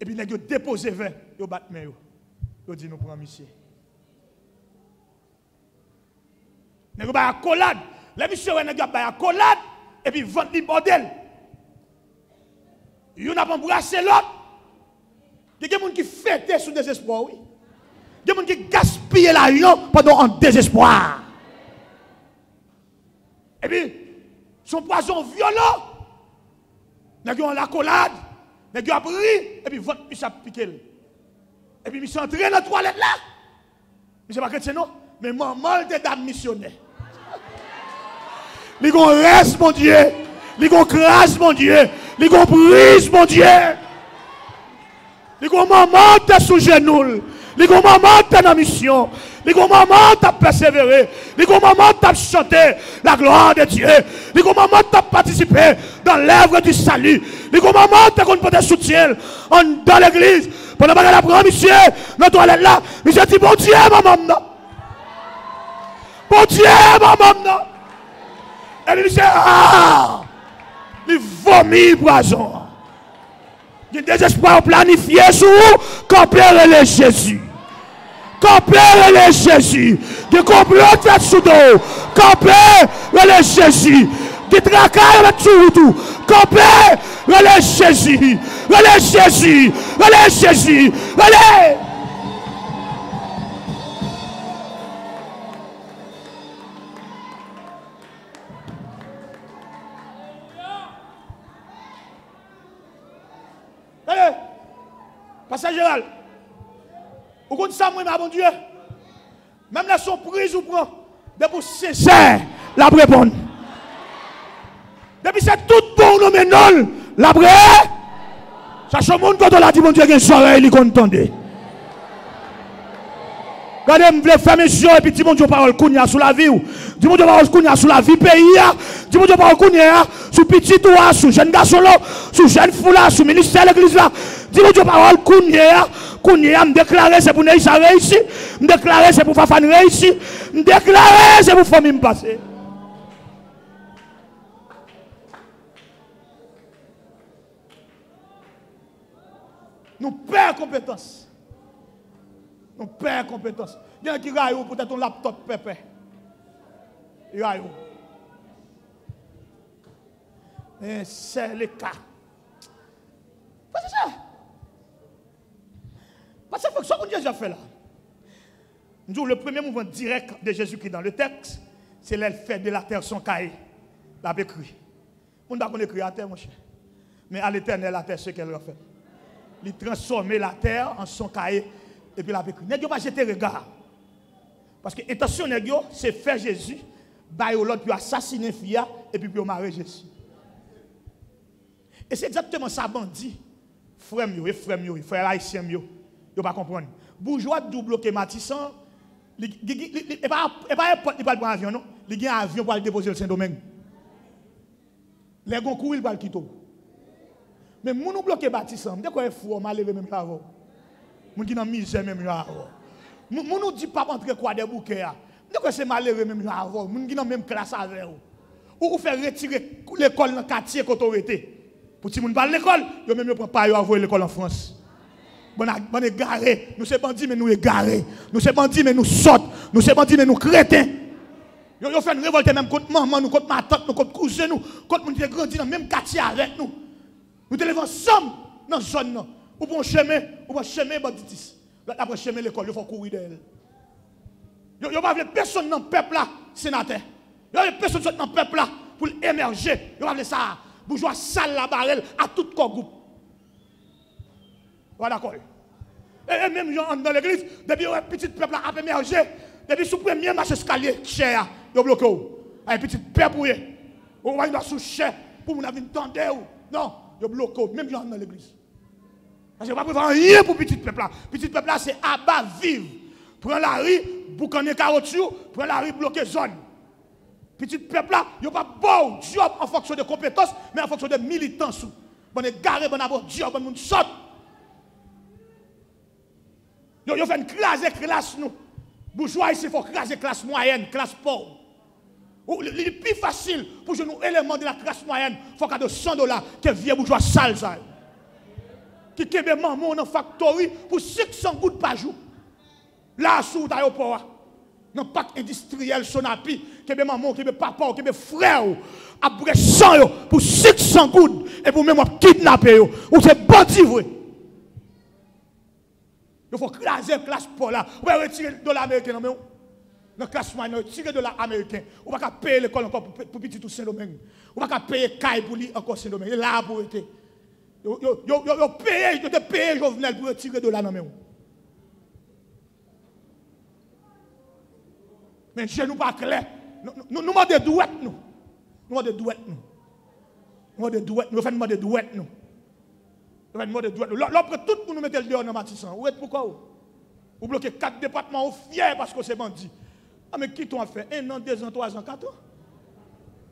Et puis il a déposé vers. Il a battu main. Il a dit nous prenons monsieur. Il a battu collade. Les messieurs ont un collade et puis vendent des bordel. Ils n'ont pas embrassé l'autre. Il y a des gens qui fêtent sous désespoir, oui. Il y a des gens qui gaspillent l'argent pendant un désespoir. Et puis, son poison violent. Ils ont la collade, ils ont pris, et puis vendent, ils ont piqué. Et puis, ils sont entrés dans la toilette là. Je ne sais pas chrétien, non, mais maman était dame missionnaire. Ils ont reste, mon Dieu. Ils ont crasse, mon Dieu. Ils ont brise, mon Dieu. Ils ont maman t'es sous genoux. Ils ont maman t'es dans la mission. Ils ont maman t'as persévéré. Ils ont maman t'as chanté la gloire de Dieu. Ils ont maman t'as participé dans l'œuvre du salut. Ils ont maman t'as qu'on peut te soutenir dans l'église. Pendant que la prend, monsieur, dans toilette là, monsieur dit, bon Dieu, maman, non. Bon Dieu, maman, non. Et lui dit, ah, il vomit poison. Il désespoir planifié sur vous, camper le Jésus. Camper le Jésus. Il complot fait sous dos. Camper le Jésus. Il tracaille avec tout. Camper le Jésus. Le Jésus. Le Jésus. Allez. Allez, Pasteur Gérald, vous connaissez ça, moi, mon Dieu? Même la surprise, vous prenez, depuis c'est la répondre. Depuis c'est tout bon, nous maintenant, la vraie. Ça, ce monde, quand on l'a dit, mon Dieu, qu'il y a une soirée, il est content. Regardez, je veux faire mes yeux et puis dis mon Dieu parole kounia sous la vie. Dis mon Dieu parole kounia sous la vie pays. Dis mon Dieu parole kounia sous petit toi, sous jeune garçon là, sous jeune fou là, sous ministère de l'église là. Dis mon Dieu parole kounia me déclarer c'est pour Neïssa réussir, me déclarer c'est pour Fafane réussir, me déclarer c'est pour famille me passer. Nous perdons compétence. Nous perdons compétence. Il y a qui raille peut-être un laptop pépé. Il raille. Mais c'est le cas. C'est ça. Parce que ce que Jésus a fait là. Le premier mouvement direct de Jésus-Christ dans le texte, c'est le fait de la terre son cahier. La écrit. On ne peut pas écrire à terre, mon cher. Mais à l'éternel, la terre, ce qu'elle a fait. Il transformer la terre en son cahier et puis la écrit. N'est-ce pas jeter regard. Parce que intention, c'est faire Jésus, bailler l'autre, puis assassiner Fia et puis marier Jésus. Et c'est exactement ça, bandit. Frère, frère haïtien, il ne pas comprendre. Bourgeois doit bloquer Matissan. Il n'est pas prendre avion, non? Il y a un avion pour aller déposer le Saint-Domingue. Les Goncourt, il va le quitter. Mais si nous bloquons Matissan, je crois qu'il faut lever même avant. Nous qui dans misère même avant. Nous ne disons pas rentrer quoi des bouquets. Je crois que c'est malheureux même avant. Nous qui dans même classe avec vous. Ou faire retirer l'école dans le quartier qu'autorité. Pour si nous ne pas l'école, nous même prend pas à l'école en France. On est garés. Nous sommes bandits, mais nous égarés. Nous sommes bandits, mais nous sautons. Nous sommes bandits, mais nous crétins. Nous fait une révolte même contre maman, nous, contre ma tante, nous, contre cousin, nous, contre nous qui ont grandi dans le même quartier avec nous. Nous te levons ensemble dans la zone. Ou pour un chemin, banditis. Après chemin l'école, il faut courir d'elle. Il n'y a pas personne dans le peuple là, sénateur. Il n'y a personne dans le peuple là pour émerger. Il n'y a pas ça. Bourgeois sale la barrelle à tout corps groupe. Voilà d'accord. Et même dans l'église, depuis un petit peuple a émergé, depuis sous premier marche escalier, cher, il a bloqué. Un petit peuple pour eux. On va aller sous cher pour nous venir tendre. Non, il a bloqué, même dans l'église. Parce que je ne vais pas rien pour petit peuple là. Petit peuple là, c'est abat vivre. Prends la rue, boucaner carotte, prends la rue, bloquer zone. Petit peuple là, il n'y a pas bon job en fonction de compétences, mais en fonction de militants. On est garé, on a bon job, on saute. Il faut craser classe nous. Bourgeois ici, il faut craser classe moyenne, classe pauvre. Le plus facile pour nous éléments de la classe moyenne, il faut qu'à de $100 que vieux bourgeois sale ça. Qui kebe maman dans factory pour 600 gouttes par jour. Là sous l'aéroport. Dans le parc industriel Sonapi, kebe maman, kebe papa, kebe frère a brûlé 100 pour 600 gouttes et pour même kidnapper ou c'est bandit vrai. Il faut craser la classe pour là. Vous pouvez retirer $1 américain dans la classe moyenne, retirer $1 américain. Vous ne pouvez pas payer l'école encore pour petit tout Saint-Domingue. Vous ne pouvez pas payer Caille pour lui encore Saint-Domingue. Il est là pour être. Vous payez Jovenel pour retirer $1 dans la mais chez nous pas clair. Nous demandons des douettes nous. Nous demandons des douettes nous. Nous demandons des douettes nous. Après tout, pour nous mettre le dehors dans Matissan. Où est pourquoi? Vous bloquez 4 départements fiers parce que c'est bandit. Ah, mais qui t'ont fait 1 an, 2 ans, 3 ans, 4 ans?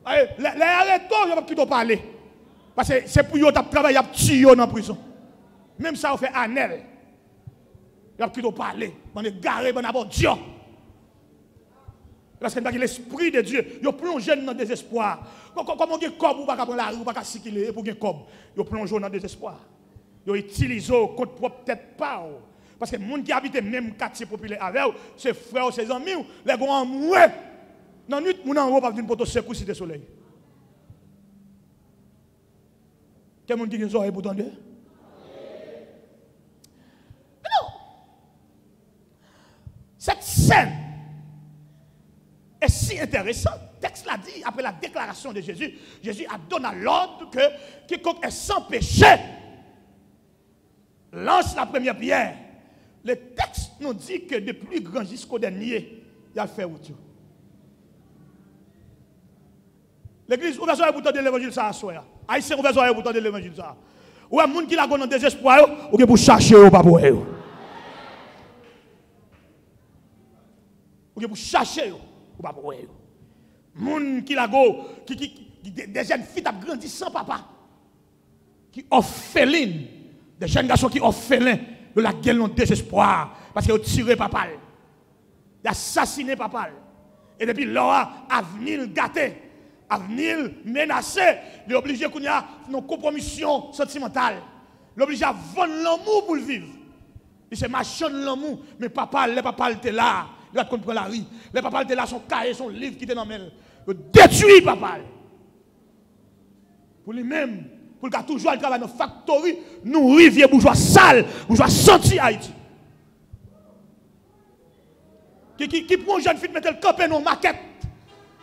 Allez, les arrêtons, il n'y a pas qui t'ont parlé. Parce que c'est pour eux qui travaillent, ils tué dans la prison. Même ça, on fait Anel. Il y a qui t'ont parlé. On est garé, on a bon Dieu. Parce que l'esprit de Dieu, il plonge dans le désespoir. Comme on a un cob, on ne peut pas prendre la rue, on ne peut pas circuler pour un cob. Il plonge dans le désespoir. Ils utilisent contre propre tête pas. Parce que les gens qui habitent le même quartier populaire avec eux, ses frères, ses amis, les gens en mourir. Dans la nuit, les gens ne peuvent pas venir pour te secouer le soleil. Quel monde qui a des oreilles pour entendre? Non. Cette scène est si intéressante. Le texte l'a dit, après la déclaration de Jésus, Jésus a donné l'ordre que quiconque est sans péché lance la première pierre. Le texte nous dit que de plus grand jusqu'au dernier, il a fait autre. L'église, ouvre les oreilles pour entendre l'évangile ça à soi. Haïtien, ouvre les oreilles pour entendre l'évangile ça. Ou un monde qui l'a dans le désespoir, ou pour chercher ou pas pour eux. Ou pour chercher ou pas pour eux. Monde qui l'a des jeunes filles qui ont grandi sans papa. Qui orphelines. Des jeunes garçons qui orphelins de la gueule dans le désespoir. Parce qu'ils ont tiré papa. Ils ont assassiné papa. Et depuis là, avenir gâté. Avenir menacé. Il est obligé qu'on y a une compromission sentimentale. Il est obligé à vendre l'amour pour le vivre. Il se machin l'amour, mais papa, les papas étaient là. Il va comprendre la rue. Les papas étaient là, son cahier, son livre qui était dans la main. Il détruit papa. Pour lui-même, pour qu'il toujours travailler dans la factory, nous rivières bourgeois sales, bourgeois senti Haïti. Qui prend une jeune fille, mettre le campé dans une maquette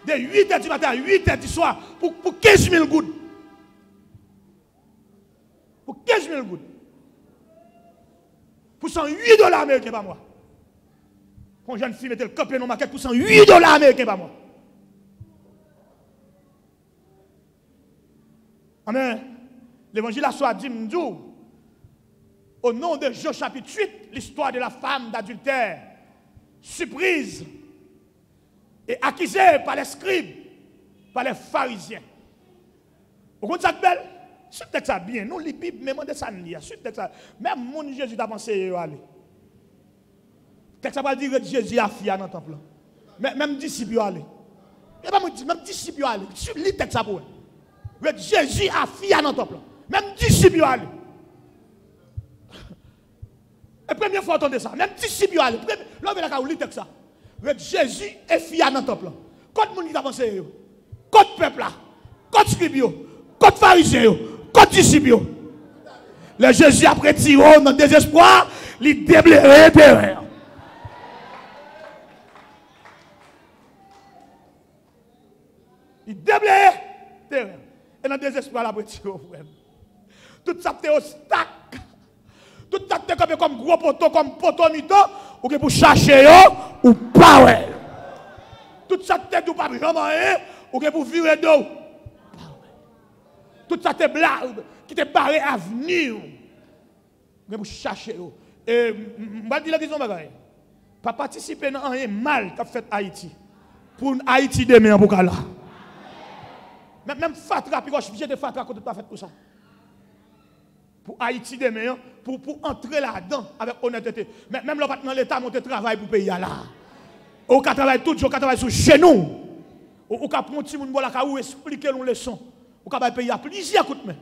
de 8h du matin à 8h du soir pour 15 000 gouttes. Pour 15 000 gouttes. Pour 108 $ américains par mois. Quand une jeune fille mettait le campé dans une maquette pour 108 $ américains par mois. Amen. L'évangile a soit dit, au nom de Jean chapitre 8, l'histoire de la femme d'adultère, surprise et accusée par les scribes, par les pharisiens. Vous comprenez ça belle? Ce texte ça bien, nous, les Bibles, même de ça, même mon Jésus a pensé à aller. Le texte ça va dire que Jésus a fait dans le temple. Même disciples aller. Même disciples aller. Lis le texte ça pour Jésus a fait dans le temple. Même disciples aller. La première fois entendre ça, même disciples aller. L'homme est là où lit le texte ça. Jésus est fait dans le temple. Quand le monde qui a pensé, quand le peuple là, quand scribes, quand pharisiens, quand disciples. Le Jésus après tiré dans le désespoir, il déblayait derrière. Il déblayait derrière. Et dans le désespoir, après tiré. Tout ça était au stack. Tout ça était comme gros poteau, comme poteau mito, ou que pour chercher ou pas. Tout ça était ou pas vraiment, ou que pour virer d'eau. Tout ça était blague qui te barré avenir. Mais vous cherchez. Et je vais dire la question, pas participer dans un mal qu'a fait Haïti. Pour Haïti demain, pour là. Même Fatra, puis j'ai de Fatra quand tu as fait tout ça. Pour Haïti demain, pour entrer là-dedans avec honnêteté. Même dans l'État, monter travail pour payer là. Ou qu'à travailler tout jour, qu'à travailler sur chez nous. Ou qu'à prendre un petit monde pour expliquer nos leçons. Ou qu'à payer à plusieurs coups de main.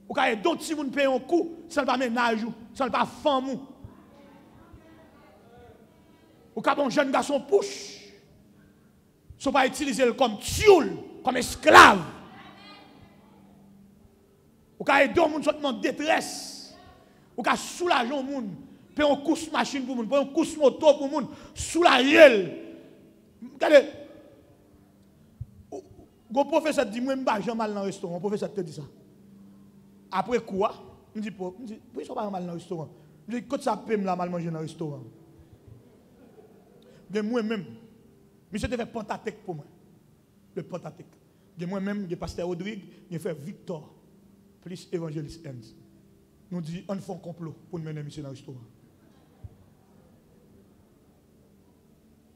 Ou qu'à aider d'autres gens payer un coup, ça ne pas ménage, ça ne pas femme. Ou qu'à un jeune garçon push. Ça ne pas utiliser comme tioul, comme esclave. Ou qu'à aider un monde en détresse. Ou qu'à soulager un monde, payer un coup de machine pour monde, payer un coup de moto pour monde, soulager. Regardez. Le professeur dit, moi, je suis mal dans le restaurant. Le professeur te dit ça. Après quoi? Je dis, pourquoi ils sont pas mal dans le restaurant? Je dis, quand ça peut me mal manger dans le restaurant? De moi-même, monsieur te fait Pentateuque pour moi. Le Pentateuque. De moi-même, le pasteur Rodrigue, il fait Victor, plus évangéliste Enz. Nous dit, on fait un complot pour nous mener monsieur dans le restaurant.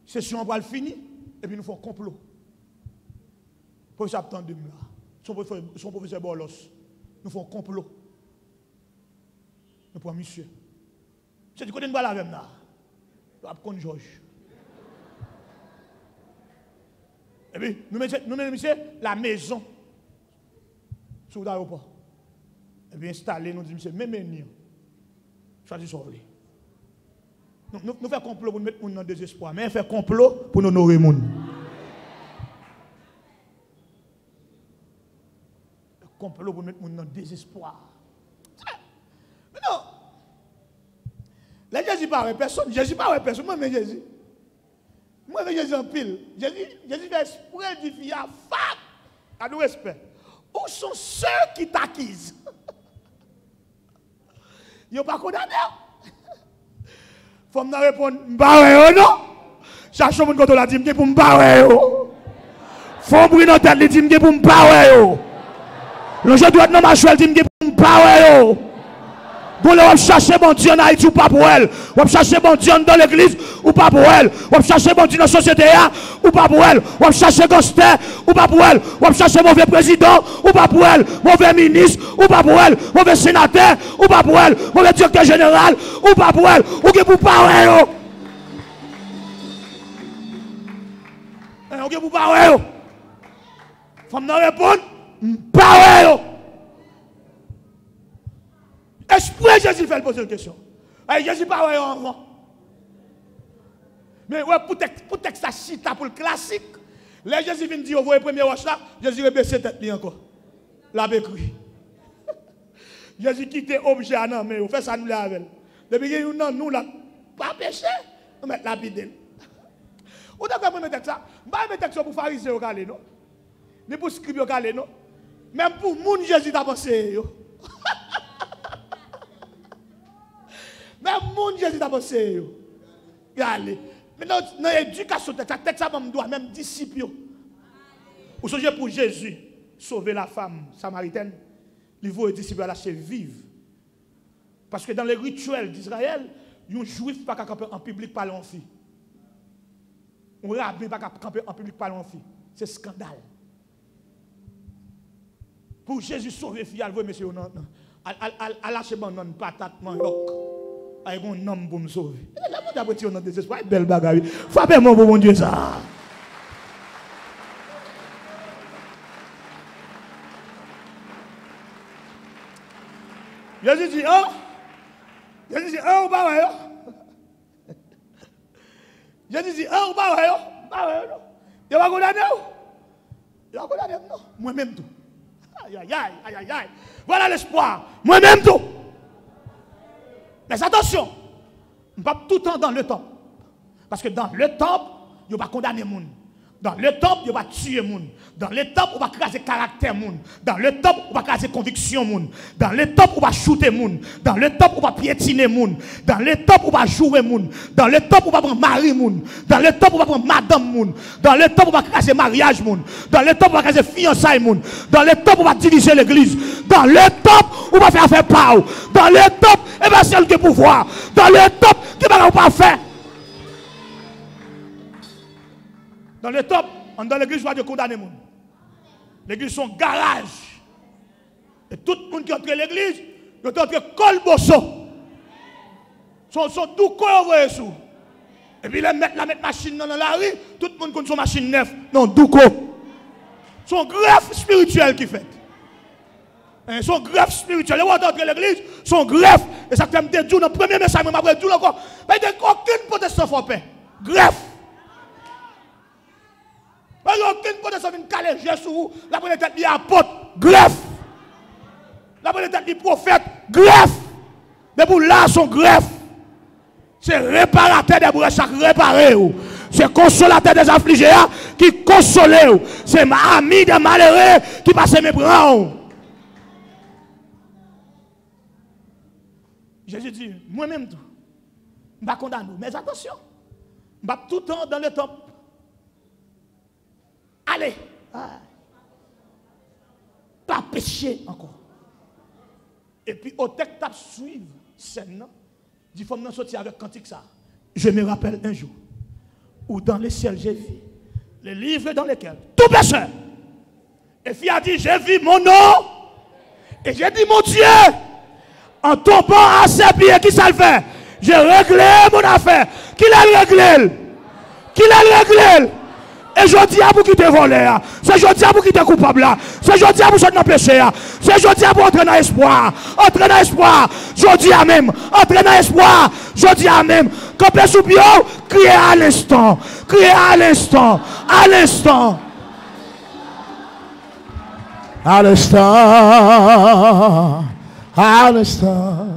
Session va le finir, et puis nous faisons un complot. Professeur Abtandum là, son professeur Borlos, nous faisons un complot. Nous prenons monsieur. C'est du côté de la même là. Nous avons Georges. Et puis, nous mettons monsieur la maison sur l'aéroport. Et puis installé, nous disons monsieur, même nous, choisissez ça. Nous faisons complot pour nous mettre dans le désespoir, mais nous faisons complot pour nous nourrir. Complot pour mettre dans le désespoir. Mais non. Là, Jésus parle personne. Jésus parle personne. Moi, mais Jésus. Moi, mais Jésus en pile. Jésus fait exprès du fille à fat. À nous respect. Où sont ceux qui t'acquisent? Ils n'ont pas condamné. Faut me répondre, m'barre non. Chaque chose qu'on l'a dit, pour m'barre. Faut me brûler dans la tête, dit pour m'barre. Le jour doit être dans ma choix, il dit pour me parler. Bon, on va chercher bon Dieu en Haïti ou pas pour elle. On va chercher bon Dieu dans l'église ou pas pour elle. On va chercher bon Dieu dans la société ou pas pour elle. On va chercher Gostin ou pas pour elle. On va chercher mauvais président ou pas pour elle. Mauvais ministre ou pas pour elle. Mauvais sénateur ou pas pour elle. Mauvais directeur général ou pas pour elle. Ou que pour parler. Ou que pour parler. Faut me répondre. Parole. Esprit Jésus fait poser une question. Jésus pas ouais avant. Mais ouais, pour texte ça chita pour le classique. Les Jésus vient dire, vous voyez premier roche là, Jésus rebaisse tête li encore. La bécri. Jésus quitte objet à non, mais on fait ça nous la avec. Depuis que nous là, pas péché, on met la bidelle. Ou d'accord, on met ça. Pas mettre texte pour pharisiens au calé, non? Ni pour scribes au calé, non? Même pour moun Jésus t'a pensé, yo. Même moun Jésus t'a pensé, yo. Regardez. Mais dans l'éducation, texte ça doit même disciple. Ou songez pour Jésus sauver la femme samaritaine, il faut les disciples à lâcher vivre. Parce que dans les rituels d'Israël, un juif ne peut pas camper en public parler en fille. Un rabbin ne peut pas camper en public parler en fille. C'est scandale. Pour Jésus sauver fille, elle veut monsieur non. À lâcher mon non patate manioc. Avec un homme pour me sauver. La monde a petit on désespoir, belle bagarre. Frappez-moi pour mon Dieu ça. Jésus dit, oh, Jésus dit, oh, bah ouais, Jésus dit, oh, bah ouais, il va condamner, il va condamner, non, moi-même tout. Aïe, aïe, aïe, aïe, aïe. Voilà l'espoir, moi-même tout. Mais attention, on ne va pas tout le temps dans le temple. Parce que dans le temple, il ne va pas condamner les gens. Dans le temple, il ne va pas tuer les gens. Dans le temple, on va craser caractère les gens. Dans le temple, on va craser conviction les gens. Dans le temple, on va shooter les gens. Dans le temple, on va piétiner les gens. Dans le temple, on va jouer les gens. Dans le temple, on va prendre mari les gens. Dans le temple, on va prendre madame les gens. Dans le temple, on va craser mariage les gens. Dans le temple, on va craser fiançailles les gens. Dans le temple, on va diriger l'église. Dans le temple, on va faire part. Dans le temple, et bien c'est le pouvoir. Dans le temple, qui va pas faire. Dans le temple, dans l'église, on va condamner les gens. L'église, c'est un garage. Et tout le monde qui entre l'église, il entre colbosso. Son tout corps sous. Et puis, la mettre machine dans la rue, tout le monde connaît son machine neuve. Non, douko. Son greffe spirituel qui fait. Son greffe spirituel. Et on entre l'église, son greffe. Et ça fait me dire dans le premier message, mais après tout encore. Il n'y a aucune protestant fort paix. Greffe. Il n'y a aucune protestant qui caler sur vous. La première tête, il y a apôtre. Greffe. La première tête, il y a prophète. Greffe. Mais pour là, son greffe. C'est réparateur des brèches, réparer. C'est consolateur des affligés qui console. C'est ma ami des malheureux qui passe mes bras. Jésus dit, moi-même tout, je ne vais pas condamner. Mais attention, je ne vais pas tout le temps dans le temple. Allez, pas pécher encore. Et puis, au texte, suivre scène, il faut me sortir avec cantique ça. Je me rappelle un jour où dans le ciel j'ai vu les livres dans lesquels tout pécheur. Et puis a dit, j'ai vu mon nom et j'ai dit, mon Dieu, en tombant à ses pieds, qui ça le fait? J'ai réglé mon affaire. Qui l'a réglé? Qui l'a réglé? Et je dis à vous qui te volé. C'est je dis à vous qui te coupable. C'est je dis à vous qui te péché. C'est je dis à vous entrer dans l'espoir. Entrer dans l'espoir. Je dis à même. Entrer dans l'espoir. Je dis à même. Quand le sous bio, criez à l'instant. Criez à l'instant. À l'instant. À l'instant. À l'instant.